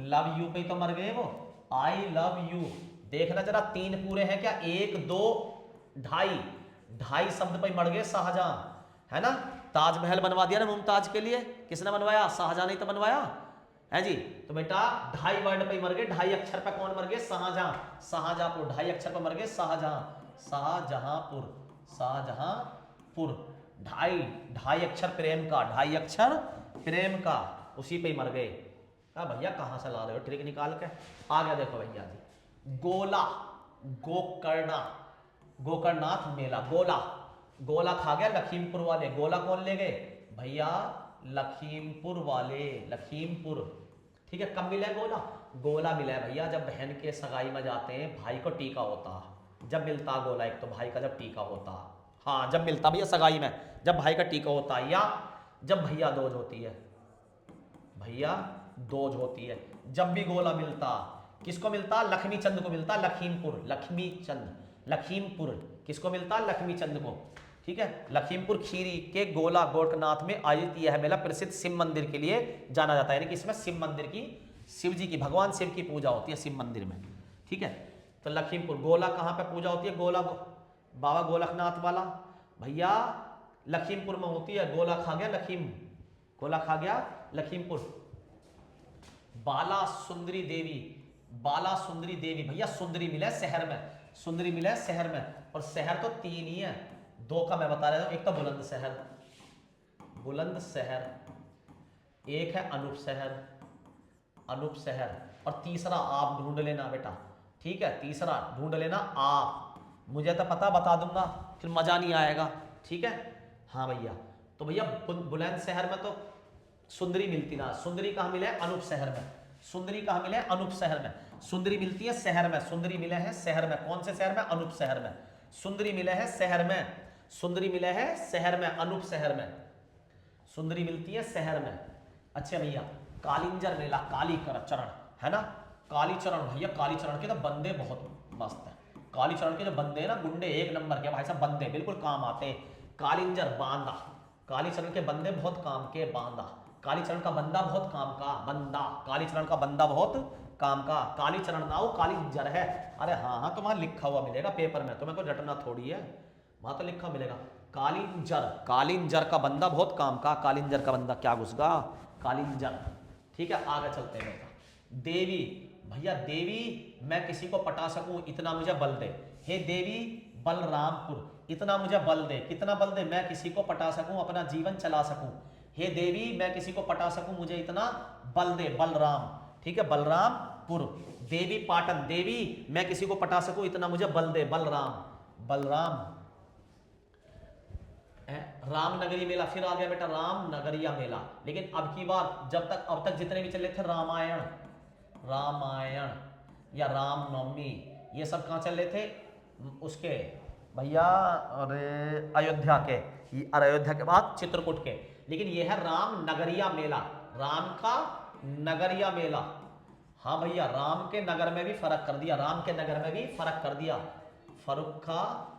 लव यू पे ही तो मर गए वो, आई लव यू। देखना जरा तीन पूरे हैं क्या? एक दो ढाई, ढाई शब्द पे ही मर गए शाहजहां, है ना। ताजमहल बनवा दिया ना मुमताज के लिए, किसने बनवाया? शाहजहां ने तो बनवाया है जी। तो बेटा ढाई वर्ड पे ही मर गए, ढाई अक्षर पे कौन मर गए? शाहजहां, शाहजहांपुर, ढाई अक्षर पे मर गए शाहजहां, शाहजहांपुर, शाहजहांपुर। ढाई, ढाई अक्षर प्रेम का, ढाई अक्षर प्रेम का, उसी पे ही मर गए। भैया कहां से ला रहे हो ट्रिक निकाल के? आ गया देखो भैया जी, गोला, गोकर्णा, गोकर्णनाथ मेला, गोला, गोला खा गया लखीमपुर वाले। गोला कौन ले गए भैया? लखीमपुर वाले, लखीमपुर। ठीक है, कब मिला है गोला? गोला मिला है भैया जब बहन के सगाई में जाते हैं, भाई को टीका होता, जब मिलता गोला, एक तो भाई का जब टीका होता, हाँ जब मिलता भैया सगाई में, जब भाई का टीका होता है, या जब भैया दूज होती है, भैया दोज होती है। जब भी गोला मिलता, किसको मिलता? लक्ष्मी चंद को मिलता, लखीमपुर, लक्ष्मी चंद, लखीमपुर किसको मिलता? लक्ष्मी चंद को। ठीक है, लखीमपुर खीरी के गोला गोरखनाथ में आयोजित यह मेला प्रसिद्ध शिव मंदिर के लिए जाना जाता है, यानी कि इसमें शिव मंदिर की, शिव जी की, भगवान शिव की पूजा होती है शिव मंदिर में। ठीक है, तो लखीमपुर गोला कहाँ पे पूजा होती है? गोला बाबा गोलखनाथ वाला भैया लखीमपुर में होती है। गोला खा गया लखीम, गोला खा गया लखीमपुर। बाला सुंदरी देवी, बाला सुंदरी देवी भैया सुंदरी मिला है शहर में, सुंदरी मिला है शहर में, और शहर तो 3 ही है, 2 का मैं बता रहा हूं। एक तो बुलंद शहर, बुलंद शहर, एक है अनूप शहर, अनूप शहर, और तीसरा आप ढूंढ लेना बेटा। ठीक है, तीसरा ढूंढ लेना आप, मुझे तो पता, बता दूंगा फिर मजा नहीं आएगा। ठीक है, हाँ भैया, तो भैया बुलंद शहर में तो सुंदरी मिलती ना, सुंदरी कहाँ मिले? अनूप शहर में। सुंदरी कहाँ मिले? अनूप शहर में। सुंदरी मिलती है शहर में, सुंदरी मिले हैं शहर में। कौन से शहर में? अनूप शहर में। सुंदरी मिले हैं शहर में, सुंदरी मिले हैं शहर में, अनूप शहर में सुंदरी मिलती है शहर में। अच्छा भैया, कालिंजर मेला, काली चरण है ना, काली चरण भैया, काली चरण के तो बंदे बहुत मस्त है। काली चरण के जो बंदे हैं ना, गुंडे एक नंबर के भाई साहब, बंदे बिल्कुल काम आते हैं। कालिंजर बांदा, काली चरण के बंदे बहुत काम के, बांदा, काली चरण का बंदा बहुत काम का, बंदा, काली चरण का बंदा बहुत काम का। काली चरण ना हो, कालिंजर है। अरे हाँ हाँ, तो वहां लिखा हुआ मिलेगा पेपर में, तुम्हें कोई रटना थोड़ी है, वहां तो लिखा मिलेगा कालिंजर, कालिंजर का बंदा बहुत काम का, कालिंजर का बंदा क्या घुसगा, कालिंजर। ठीक है, आगे चलते हैं बेटा। देवी भैया, देवी मैं किसी को पटा सकूं इतना मुझे बल दे। हे देवी बलरामपुर, इतना मुझे बल दे, कितना बल दे? मैं किसी को पटा सकूं, अपना जीवन चला सकूं। हे देवी मैं किसी को पटा सकूं, मुझे इतना बल दे, बलराम। ठीक है, बलरामपुर। देवी पाटन, देवी मैं किसी को पटा सकूं इतना मुझे बल दे, बलराम, बलराम। रामनगरी मेला फिर आ गया बेटा, रामनगरिया मेला। लेकिन अब की बार, जब तक अब तक जितने भी चले थे रामायण, रामायण या रामनवमी, ये सब कहाँ चल रहे थे? उसके भैया, अरे अयोध्या के, अयोध्या के बाद चित्रकूट के। लेकिन ये है रामनगरिया मेला, राम का नगरिया मेला। हाँ भैया, राम के नगर में भी फर्क कर दिया, राम के नगर में भी फर्क कर दिया, फर्रुखाबाद।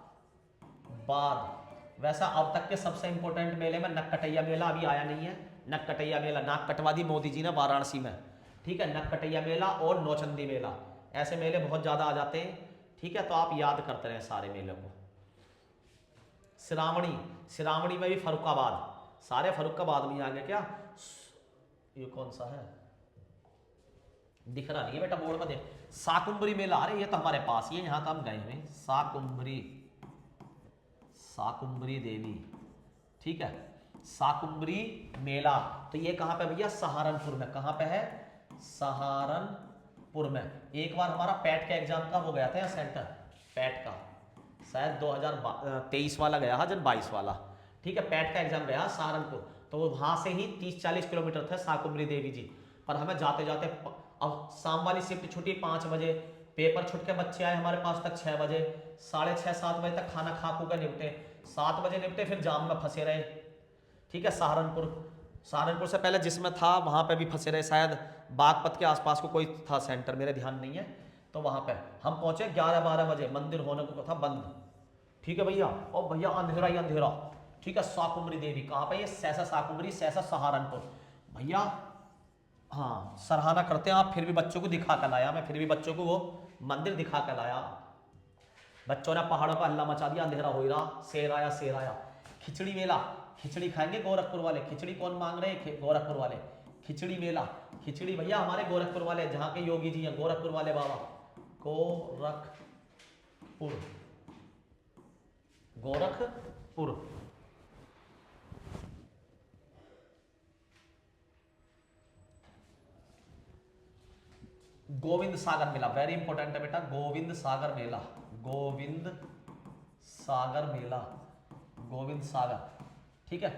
वैसा अब तक के सबसे इंपॉर्टेंट मेले में नक्कटैया मेला अभी आया नहीं है। नक्कटैया मेला, नाक कटवा दी मोदी जी ने वाराणसी में। ठीक है, नक्कटैया मेला और नौचंदी मेला, ऐसे मेले बहुत ज्यादा आ जाते हैं। ठीक है, तो आप याद करते रहे सारे मेलों को। श्रावणी, श्रावणी में भी फर्रुखाबाद, सारे फर्रुखाबाद में आ गए क्या? ये कौन सा है, दिख रहा नहीं है बेटा बोर्ड में, देख। साकुंभरी मेला, अरे ये तो हमारे पास ही है, यहाँ तो हम गए हुए। साकुंभरी, साकुंभरी देवी। ठीक है, साकुंभरी मेला, तो ये कहाँ पे भैया? सहारनपुर में। कहाँ पे है? सहारनपुर में। एक बार हमारा पैट का एग्जाम का हो गया था, सेंटर पैट का, शायद 2023 वाला गया था, जन 22 वाला। ठीक है, पैट का एग्जाम गया सहारनपुर, तो वहां से ही 30-40 किलोमीटर थे साकुंभरी देवी जी। पर हमें जाते जाते, अब शाम वाली शिफ्ट छुटी 5 बजे, पेपर छुट के बच्चे आए हमारे पास तक 6 बजे, 6:30-7 बजे तक खाना खा खू के निपटे, 7 बजे निपटे, फिर जाम में फंसे रहे। ठीक है, सहारनपुर, सहारनपुर से पहले जिसमें था वहां पे भी फंसे रहे, शायद बागपत के आसपास को कोई था सेंटर, मेरे ध्यान नहीं है। तो वहां पे हम पहुंचे 11-12 बजे, मंदिर होने को था बंद। ठीक है भैया, और भैया अंधेरा ही अंधेरा। ठीक है, साकुंभरी देवी कहाँ पे? ये सहसा साकुंभरी, सहसा सहारनपुर भैया। हाँ, सराहना करते हैं आप, फिर भी बच्चों को दिखा कर लाया, मैं फिर भी बच्चों को वो मंदिर दिखा कर लाया। बच्चों ने पहाड़ों पर हल्ला मचा दिया, अंधेरा हो रहा, शेर आया, शेर आया। खिचड़ी मेला, खिचड़ी खाएंगे गोरखपुर वाले, खिचड़ी कौन मांग रहे हैं? गोरखपुर वाले। खिचड़ी मेला, खिचड़ी भैया हमारे गोरखपुर वाले, जहाँ के योगी जी हैं, गोरखपुर वाले बाबा, गोरखपुर, गोरखपुर। गोविंद सागर मेला, वेरी इंपॉर्टेंट है बेटा, गोविंद सागर मेला, गोविंद सागर मेला, गोविंद सागर। ठीक है,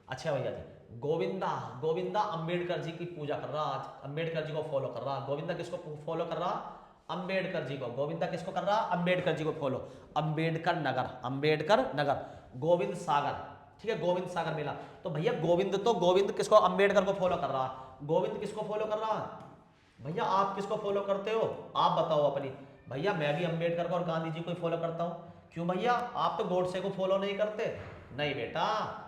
अच्छा भैया जी, गोविंदा, गोविंदा अंबेडकर जी की पूजा कर रहा, आज अंबेडकर जी को फॉलो कर रहा। गोविंदा किसको फॉलो कर रहा? अंबेडकर जी को। गोविंदा किसको कर रहा? अंबेडकर जी को फॉलो। अंबेडकर नगर, अंबेडकर नगर, गोविंद सागर। ठीक है, गोविंद सागर मेला। तो भैया गोविंद, तो गोविंद किसको? अंबेडकर को फॉलो कर रहा। गोविंद किसको फॉलो कर रहा है भैया? आप किसको फॉलो करते हो? आप बताओ अपनी। भैया मैं भी अंबेडकर को और गांधी जी को ही फॉलो करता हूँ। क्यों भैया, आप तो गोडसे को फॉलो नहीं करते? नहीं बेटा,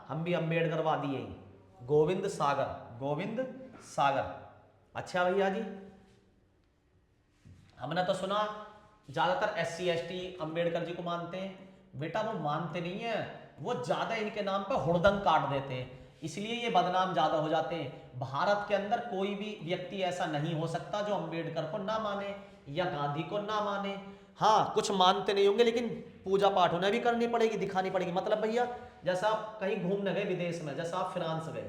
हम भी अंबेडकरवादी हैं। गोविंद सागर, गोविंद सागर। अच्छा भैया जी, हमने तो सुना ज्यादातर SC ST अंबेडकर जी को मानते हैं। बेटा वो मानते नहीं है, वो ज्यादा इनके नाम पे हुड़दंग काट देते हैं, इसलिए ये बदनाम ज्यादा हो जाते हैं। भारत के अंदर कोई भी व्यक्ति ऐसा नहीं हो सकता जो अंबेडकर को ना माने या गांधी को ना माने। हाँ, कुछ मानते नहीं होंगे, लेकिन पूजा पाठ उन्हें भी करनी पड़ेगी, दिखानी पड़ेगी। मतलब भैया जैसा आप कहीं घूमने गए विदेश में, जैसा आप फ्रांस गए,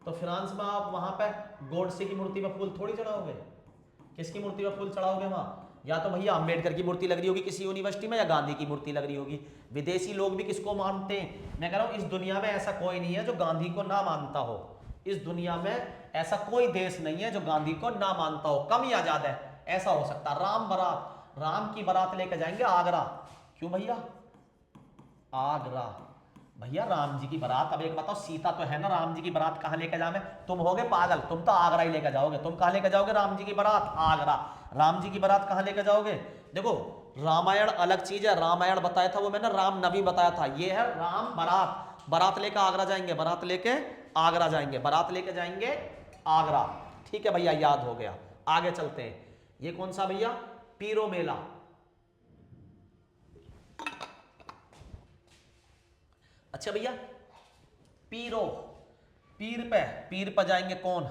तो फ्रांस में आप वहां पे गॉडसे की मूर्ति पर फूल थोड़ी चढ़ाओगे। किसकी मूर्ति पर फूल चढ़ाओगे वहां? या तो भैया अंबेडकर की मूर्ति लग रही होगी किसी यूनिवर्सिटी में, या गांधी की मूर्ति लग रही होगी। विदेशी लोग भी किसको मानते हैं? मैं कह रहा हूं इस दुनिया में ऐसा कोई नहीं है जो गांधी को ना मानता हो। इस दुनिया में ऐसा कोई देश नहीं है जो गांधी को ना मानता हो। कम या ज्यादा है ऐसा हो सकता। राम बारात, राम की बारात लेकर जाएंगे आगरा। क्यों भैया? आगरा भैया राम जी की बारात। अब एक बताओ, सीता तो है ना, राम जी की बारात कहां लेकर जावे? तुम होगे पागल, तुम तो आगरा ही लेकर जाओगे। तुम कहां लेकर जाओगे राम जी की बारात? आगरा। राम जी की बारात कहां लेकर जाओगे? देखो, रामायण अलग चीज है, रामायण बताया था वो मैंने, राम नबी बताया था। ये है राम बारात। बारात लेकर आगरा जाएंगे, बारात लेके आगरा जाएंगे, बारात लेके जाएंगे आगरा। ठीक है भैया, याद हो गया। आगे चलते हैं। ये कौन सा भैया? पीरो मेला। अच्छा भैया, पीरो, पीर पे जाएंगे कौन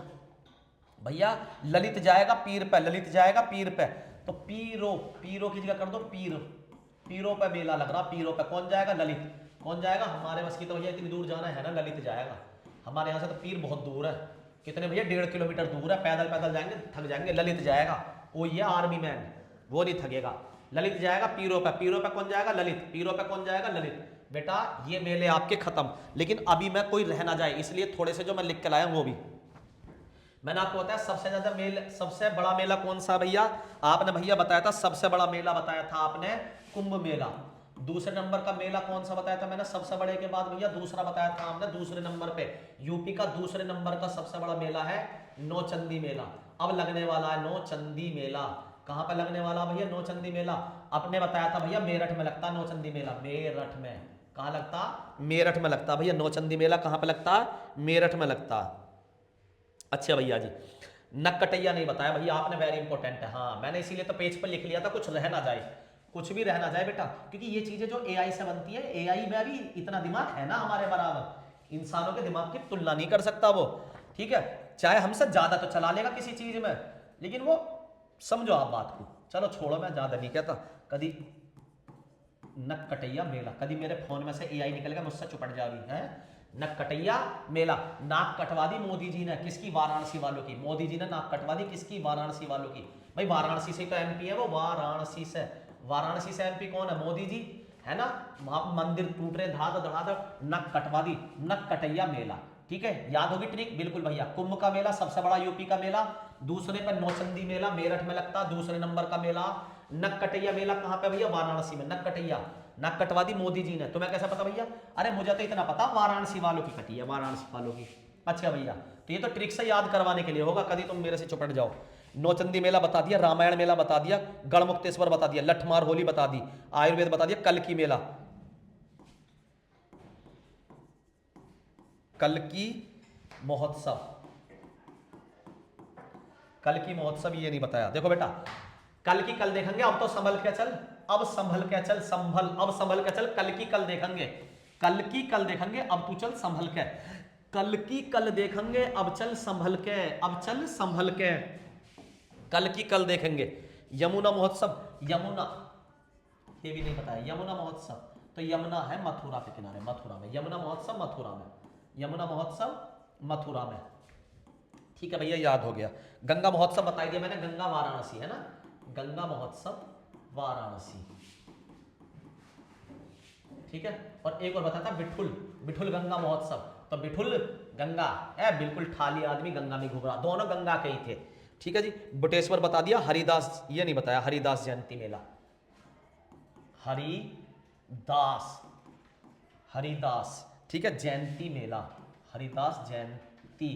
भैया? ललित जाएगा पीर पे, ललित जाएगा पीर पे। तो पीरो, पीरो की जगह कर दो पीर। पीरो पे मेला लग रहा, पीरो पे कौन जाएगा? ललित। कौन जाएगा? हमारे बस की तो भैया इतनी दूर जाना है ना, ललित जाएगा। हमारे यहाँ से तो पीर बहुत दूर है। कितने भैया? 1.5 किलोमीटर दूर है, पैदल पैदल जाएंगे, थक जाएंगे। ललित जाएगा, वो ये आर्मी मैन, वो नहीं थकेगा। ललित जाएगा पीरो पे, पीरो पे कौन जाएगा? ललित। पीरो पे कौन जाएगा? ललित। बेटा ये मेले आपके खत्म, लेकिन अभी मैं कोई रह ना जाए इसलिए थोड़े से जो मैं लिख के लाया वो भी मैंने आपको बताया। सबसे ज्यादा मेला, सबसे बड़ा मेला कौन सा भैया? आपने भैया बताया था सबसे बड़ा मेला बताया था आपने कुंभ मेला। दूसरे नंबर का मेला कौन सा बताया था मैंने? सबसे बड़े के बाद भैया दूसरा बताया था हमने। दूसरे नंबर पे यूपी का दूसरे नंबर का सबसे बड़ा मेला है नौचंदी मेला। अब लगने वाला है नौचंदी मेला। कहां पे लगने वाला भैया नौचंदी मेला? आपने बताया था भैया मेरठ में लगता नौचंदी मेला। मेरठ में कहां लगता? मेरठ में लगता भैया नौचंदी मेला। कहां पे लगता? मेरठ में लगता। अच्छा भैया जी, नक्कटैया नहीं बताया भैया आपने, वेरी इंपॉर्टेंट है। हाँ, मैंने इसीलिए तो पेज पर लिख लिया था, कुछ रह ना जाए, कुछ भी रह ना जाए बेटा, क्योंकि ये चीजें जो AI से बनती है, AI में भी इतना दिमाग है ना हमारे बराबर, इंसानों के दिमाग की तुलना नहीं कर सकता वो। ठीक है, चाहे हमसे ज्यादा तो चला लेगा किसी चीज में, लेकिन वो समझो आप बात को। चलो छोड़ो, मैं ज्यादा नहीं कहता। कभी नक्कटैया मेला, कभी मेरे फोन में से AI निकल गया, मुझसे चुपट जा रही है। नक्कटैया मेला, नाक कटवा दी मोदी जी ने, किसकी? वाराणसी वालों की। मोदी जी ने नाक कटवा दी किसकी? वाराणसी वालों की। भाई वाराणसी से तो MP है वो, वाराणसी से। वाराणसी से MP कौन है? मोदी जी है ना। वहां मंदिर टूट रहे, धड़ाधड़ धड़ाधड़, नक कटवा दी, नक्कटैया मेला। ठीक है, याद होगी ट्रिक बिल्कुल भैया। कुंभ का मेला सबसे बड़ा यूपी का मेला। दूसरे पर नौचंदी मेला मेरठ में लगता, दूसरे नंबर का मेला। नक्कटैया मेला कहां पे भैया? वाराणसी में। नक्कटैया, नाक कटवा दी मोदी जी ने। तुम्हें कैसा पता भैया? अरे मुझे तो इतना पता, वाराणसी वालों की कटी है, वाराणसी वालों की। अच्छा भैया, तो ये तो ट्रिक से याद करवाने के लिए होगा, कभी तुम मेरे से चुपट जाओ। नौचंदी मेला बता दिया, रामायण मेला बता दिया, गढ़मुक्तेश्वर बता दिया, लठमार होली बता दी, आयुर्वेद बता दिया, कल्की मेला, कल्की महोत्सव, कल्की महोत्सव ये नहीं बताया। देखो बेटा, कल की कल देखेंगे, अब तो संभल के चल, अब संभल के चल, संभल, अब संभल के चल। कल की कल देखेंगे, कल की कल देखेंगे, अब तू चल संभल के। कल की कल देखेंगे, अब चल संभल के, अब चल संभल के। कल की कल देखेंगे। यमुना महोत्सव, यमुना ये भी नहीं बताया, यमुना महोत्सव तो यमुना है मथुरा के किनारे, मथुरा में यमुना महोत्सव, मथुरा में यमुना महोत्सव, मथुरा में। ठीक है भैया, याद हो गया। गंगा महोत्सव बता दिया मैंने, गंगा वाराणसी है ना, गंगा महोत्सव वाराणसी। ठीक है, और एक और बताता बिठुल, बिठुल गंगा महोत्सव, तो बिठुल गंगा है, बिल्कुल ठाली आदमी गंगा में घूम रहा, दोनों गंगा के ही थे। ठीक है जी, बटेश्वर बता दिया। हरिदास ये नहीं बताया, हरिदास जयंती मेला, हरिदास, हरिदास, ठीक है, जयंती मेला, हरिदास जयंती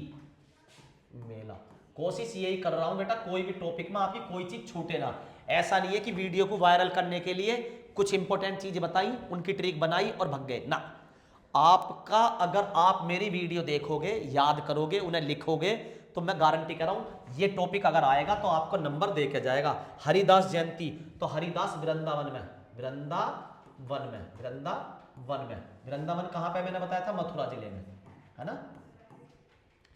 मेला। कोशिश यही कर रहा हूं बेटा, कोई भी टॉपिक में आपकी कोई चीज छूटे ना। ऐसा नहीं है कि वीडियो को वायरल करने के लिए कुछ इंपॉर्टेंट चीज बताई, उनकी ट्रिक बनाई और भग गए ना। आपका अगर आप मेरी वीडियो देखोगे, याद करोगे, उन्हें लिखोगे, तो मैं गारंटी कर रहा हूं ये टॉपिक अगर आएगा तो आपको नंबर दे के जाएगा। हरिदास जयंती, तो हरिदास वृंदावन में, वृंदावन में, वृंदावन में, वृंदावन कहां पे मैंने बताया था, मथुरा जिले में, है ना।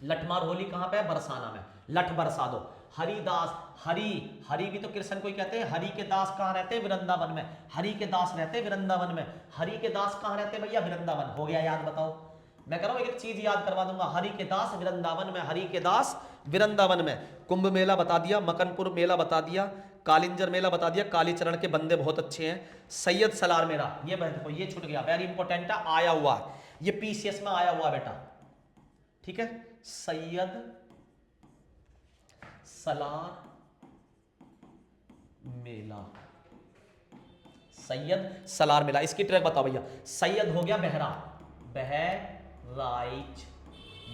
लठमार होली कहां पे है, बरसाना में, लठ बरसा दो। हरिदास, हरि, हरि भी तो कृष्ण को ही कहते हैं। हरि के दास कहां रहते हैं, वृंदावन में। हरि के दास रहते हैं वृंदावन में। हरि के दास कहां रहते हैं भैया, वृंदावन। हो गया याद, बताओ। मैं कह रहा हूं एक चीज याद करवा दूंगा, हरि के दास वृंदावन में, हरि के दास वृंदावन में। कुंभ मेला बता दिया, मकनपुर मेला बता दिया, कालिंजर मेला बता दिया, कालीचरण के बंदे बहुत अच्छे हैं। सैयद सलार मेला, ये देखो ये छूट गया, वेरी इंपॉर्टेंट है, आया हुआ है, ये पीसीएस में आया हुआ बेटा, ठीक है। सैयद सलार मेला, सैयद सलार मेला, इसकी ट्रैक बताओ भैया। सैयद हो गया बहरा, बहराइच,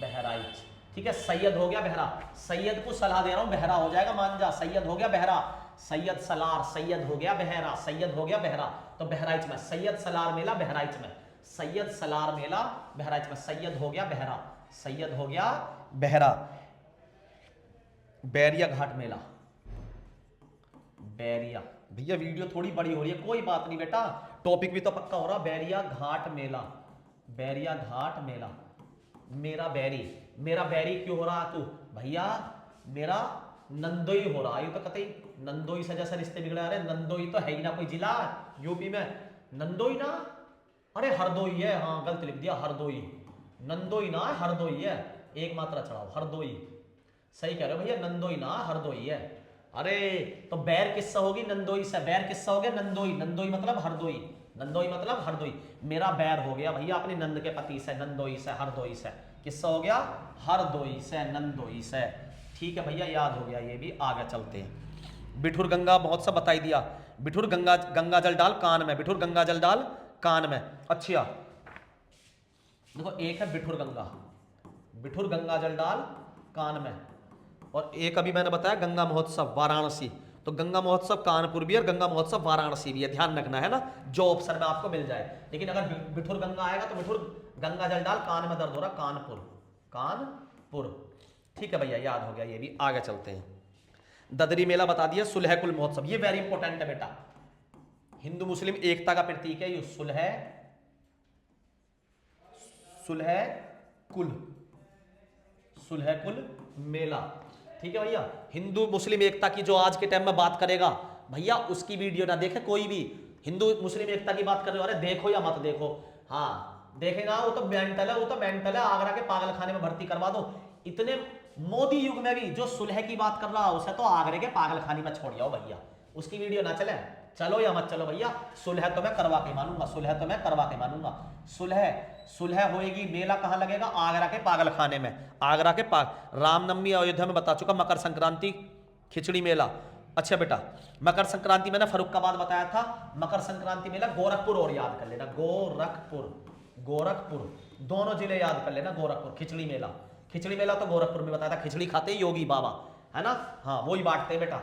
बहराइच, ठीक है। सैयद हो गया बहरा, सैयद को सलाह दे रहा हूं, बहरा हो जाएगा, मान जा। सैयद हो गया बहरा, सैयद सलार, सैयद हो गया बहरा, सैयद हो गया बहरा, तो बहराइच में। सैयद सलार मेला बहराइच में, सैयद सलार मेला बहराइच में। सैयद हो गया बहरा, सैयद हो गया बहरा। बैरिया घाट मेला, बैरिया, भैया वीडियो थोड़ी बड़ी हो रही है, कोई बात नहीं बेटा, टॉपिक भी तो पक्का हो रहा। बैरिया घाट मेला, बैरिया घाट मेला। मेरा बैरी, मेरा बैरी क्यों हो रहा तू भैया, मेरा नंदोई हो रहा है। ये तो कतई नंदोई से जैसे रिश्ते बिगड़े, अरे नंदोई तो है ही ना कोई जिला यूपी में, नंदोई ना, अरे हरदोई है, हाँ गलत लिख दिया, हरदोई, नंदोई ना हरदोई है, एक मात्रा चढ़ाओ, हरदोई, सही कह रहे हो भैया, नंदोई ना हरदोई है। अरे तो बैर किस्सा होगी नंदोई से, बैर किस्सा हो गया नंदोई, नंदोई मतलब हरदोई, नंदोई मतलब हरदोई। मेरा बैर हो गया भैया अपने नंद के पति से, नंदोई से, हरदोई से, किस्सा हो गया हरदोई से, नंदोई से, ठीक है भैया, याद हो गया ये भी। आगे चलते हैं। बिठुर गंगा महोत्सव बताई दिया, बिठुर गंगा, गंगा जल डाल कान में, बिठुर गंगा जल डाल कान में। अच्छा देखो, एक है बिठुर गंगा, बिठुर गंगा जल डाल कान में, और एक अभी मैंने बताया गंगा महोत्सव वाराणसी, तो गंगा महोत्सव कानपुर भी और गंगा महोत्सव वाराणसी भी है, ध्यान रखना है ना, जो ऑप्शन में आपको मिल जाए। लेकिन अगर बिठुर गंगा आएगा तो बिठुर गंगा जल डाल कान में दर्द हो रहा, कानपुर, कानपुर, ठीक है भैया, याद हो गया ये भी। आगे चलते हैं। ददरी मेला बता दिया, सुलहकुल महोत्सव, ये वेरी इंपॉर्टेंट है बेटा, हिंदू मुस्लिम एकता का प्रतीक है ये, सुलहकुल, सुलहकुल मेला, ठीक है भैया। हिंदू मुस्लिम एकता की जो आज के टाइम में बात करेगा भैया, उसकी वीडियो ना देखे कोई भी। हिंदू मुस्लिम एकता की बात कर रहे हो, अरे देखो या मत देखो, हाँ देखेगा वो तो मेंटल है, वो तो मेंटल है, आगरा के पागल खाने में भर्ती करवा दो। इतने मोदी युग में भी जो सुलह की बात कर रहा है उसे तो आगरे के पागल खाने में छोड़ जाओ भैया, उसकी वीडियो ना चले, चलो या मत चलो भैया, सुलह तो मैं करवा के मानूंगा, सुलह तो मैं करवा के मानूंगा। सुलह होएगी, मेला कहां लगेगा, आगरा के पागल खाने में, आगरा के रामनवमी अयोध्या में बता चुका, मकर संक्रांति खिचड़ी मेला। अच्छा बेटा, मकर संक्रांति मैंने फरुखाबाद बताया था, मकर संक्रांति मेला गोरखपुर, और याद कर लेना, गोरखपुर, गोरखपुर, दोनों जिले याद कर लेना, गोरखपुर। खिचड़ी मेला, खिचड़ी मेला तो गोरखपुर में बताया था, खिचड़ी खाते योगी बाबा, है ना, हाँ वही बांटते बेटा,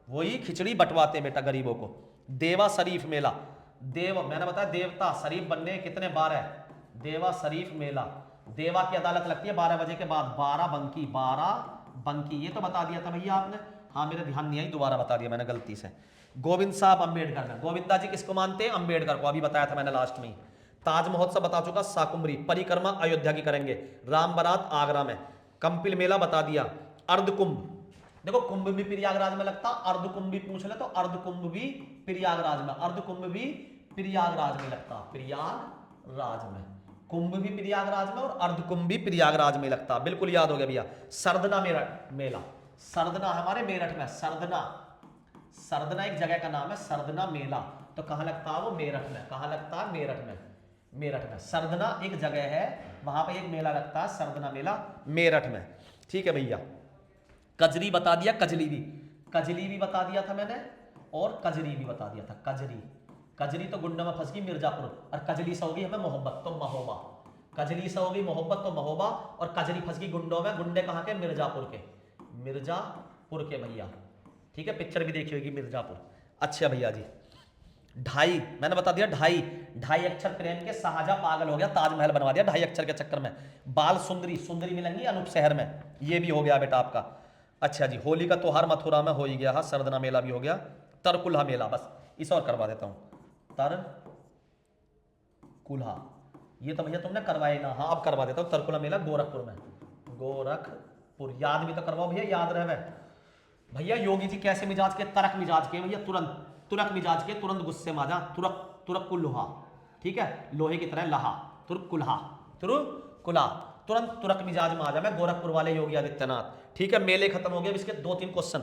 वही खिचड़ी बंटवाते बेटा गरीबों को। देवा शरीफ मेला, देव मैंने बताया देवता, शरीफ बनने कितने बार है, देवा शरीफ मेला, देवा की अदालत लगती है 12 बजे के बाद, 12 बंकी, 12 बंकी, ये तो बता दिया था भैया आपने, हाँ मेरे ध्यान नहीं आई, दोबारा बता दिया मैंने गलती से। गोविंद साहब अम्बेडकर में, गोविंदा जी किसको मानते हैं, अम्बेडकर को, अभी बताया था मैंने लास्ट में। ताज महोत्सव बता चुका, शाकुंभरी, परिक्रमा अयोध्या की करेंगे, राम बारात आगरा में, कंपिल मेला बता दिया, अर्धकुंभ, देखो कुंभ भी प्रयागराज में लगता, अर्धकुंभ भी पूछ ले तो अर्धकुंभ भी प्रयागराज में, अर्धकुंभ भी प्रयागराज में लगता, प्रयागराज में, कुंभ भी प्रयागराज में और अर्धकुंभ भी प्रयागराज में लगता, बिल्कुल याद हो गया भैया। सरदना मेला, सरदना हमारे मेरठ में, सरदना, सरदना एक जगह का नाम है, सरदना मेला, तो कहां लगता है वो, मेरठ में, कहां लगता है, मेरठ में, मेरठ में, सरदना एक जगह है, वहां पे एक मेला लगता है, सरदना मेला मेरठ में, ठीक है भैया। कजरी बता दिया, कजली भी बता दिया था मैंने, और कजरी भी बता दिया था, कजरी, कजरी तो गुंडा में फंस गई मिर्जापुर, और कजली से होगी हमें मोहब्बत, तो महोबा, कजली से होगी मोहब्बत तो महोबा, और कजली फंस गई गुंडों में। गुंडे कहाँ के? मिर्जापुर के, मिर्जापुर के भैया। ठीक है, पिक्चर भी देखी होगी मिर्जापुर। अच्छा भैया जी, ढाई मैंने बता दिया, ढाई अक्षर प्रेम के शाहजहां पागल हो गया, ताजमहल बनवा दिया ढाई अक्षर के चक्कर में। बाल सुंदरी, सुंदरी मिलेंगी अनूप शहर में, ये भी हो गया बेटा आपका। अच्छा जी, होली का त्योहार मथुरा में हो ही गया, हाँ सरदना मेला भी हो गया। तरकुल्हा मेला, बस इसे और करवा देता हूँ, तरकुल्हा, ये तो भैया तुमने करवाए ना, हाँ अब करवा देता हूँ। तरकुल्हा मेला गोरखपुर में, गोरखपुर, याद भी तो करवाओ भैया, याद रहे भैया। योगी जी कैसे मिजाज के? तरक मिजाज के भैया, तुरक मिजाज के, तुरंत गुस्से में आ जा। तुरक कुल्हा, ठीक है, लोहे की तरह लहा, तुरकुल्हा, तुरंत तुरक मिजाज में आ जा। मैं गोरखपुर वाले योगी आदित्यनाथ। ठीक है, मेले खत्म हो गए। इसके 2-3 क्वेश्चन।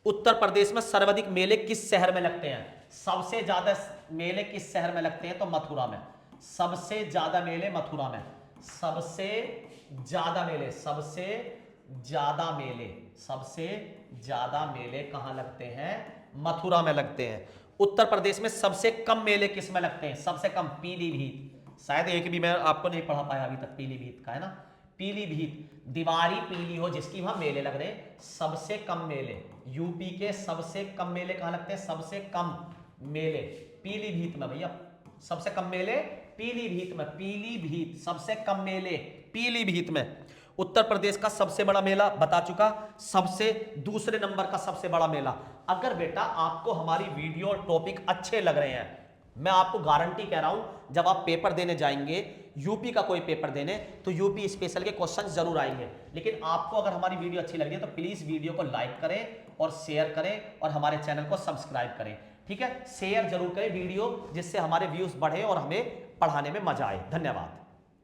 उत्तर प्रदेश में सर्वाधिक मेले किस शहर में लगते हैं? सबसे ज्यादा मेले किस शहर में लगते हैं? तो मथुरा में। सबसे ज्यादा मेले मथुरा में, सबसे ज्यादा मेले, सबसे ज्यादा मेले कहां लगते हैं? मथुरा में लगते हैं। उत्तर प्रदेश में सबसे कम मेले किस में लगते हैं? सबसे कम पीलीभीत। शायद एक भी मैं आपको नहीं पढ़ा पाया अभी तक पीलीभीत का, है ना। पीलीभीत, दीवारी पीली हो जिसकी, वहां मेले लग रहे हैं। सबसे कम मेले यूपी के, सबसे कम मेले कहां लगते हैं? सबसे कम मेले पीलीभीत में भैया। सबसे कम मेले पीलीभीत में, पीलीभीत सबसे कम मेले पीलीभीत में। उत्तर प्रदेश का सबसे बड़ा मेला बता चुका। सबसे दूसरे नंबर का सबसे बड़ा मेला। अगर बेटा आपको हमारी वीडियो और टॉपिक अच्छे लग रहे हैं, मैं आपको गारंटी कह रहा हूं, जब आप पेपर देने जाएंगे, यूपी का कोई पेपर देने, तो यूपी स्पेशल के क्वेश्चन जरूर आएंगे। लेकिन आपको अगर हमारी वीडियो अच्छी लग रही है तो प्लीज वीडियो को लाइक करें और शेयर करें और हमारे चैनल को सब्सक्राइब करें। ठीक है, शेयर जरूर करें वीडियो, जिससे हमारे व्यूज बढ़े और हमें पढ़ाने में मजा आए। धन्यवाद।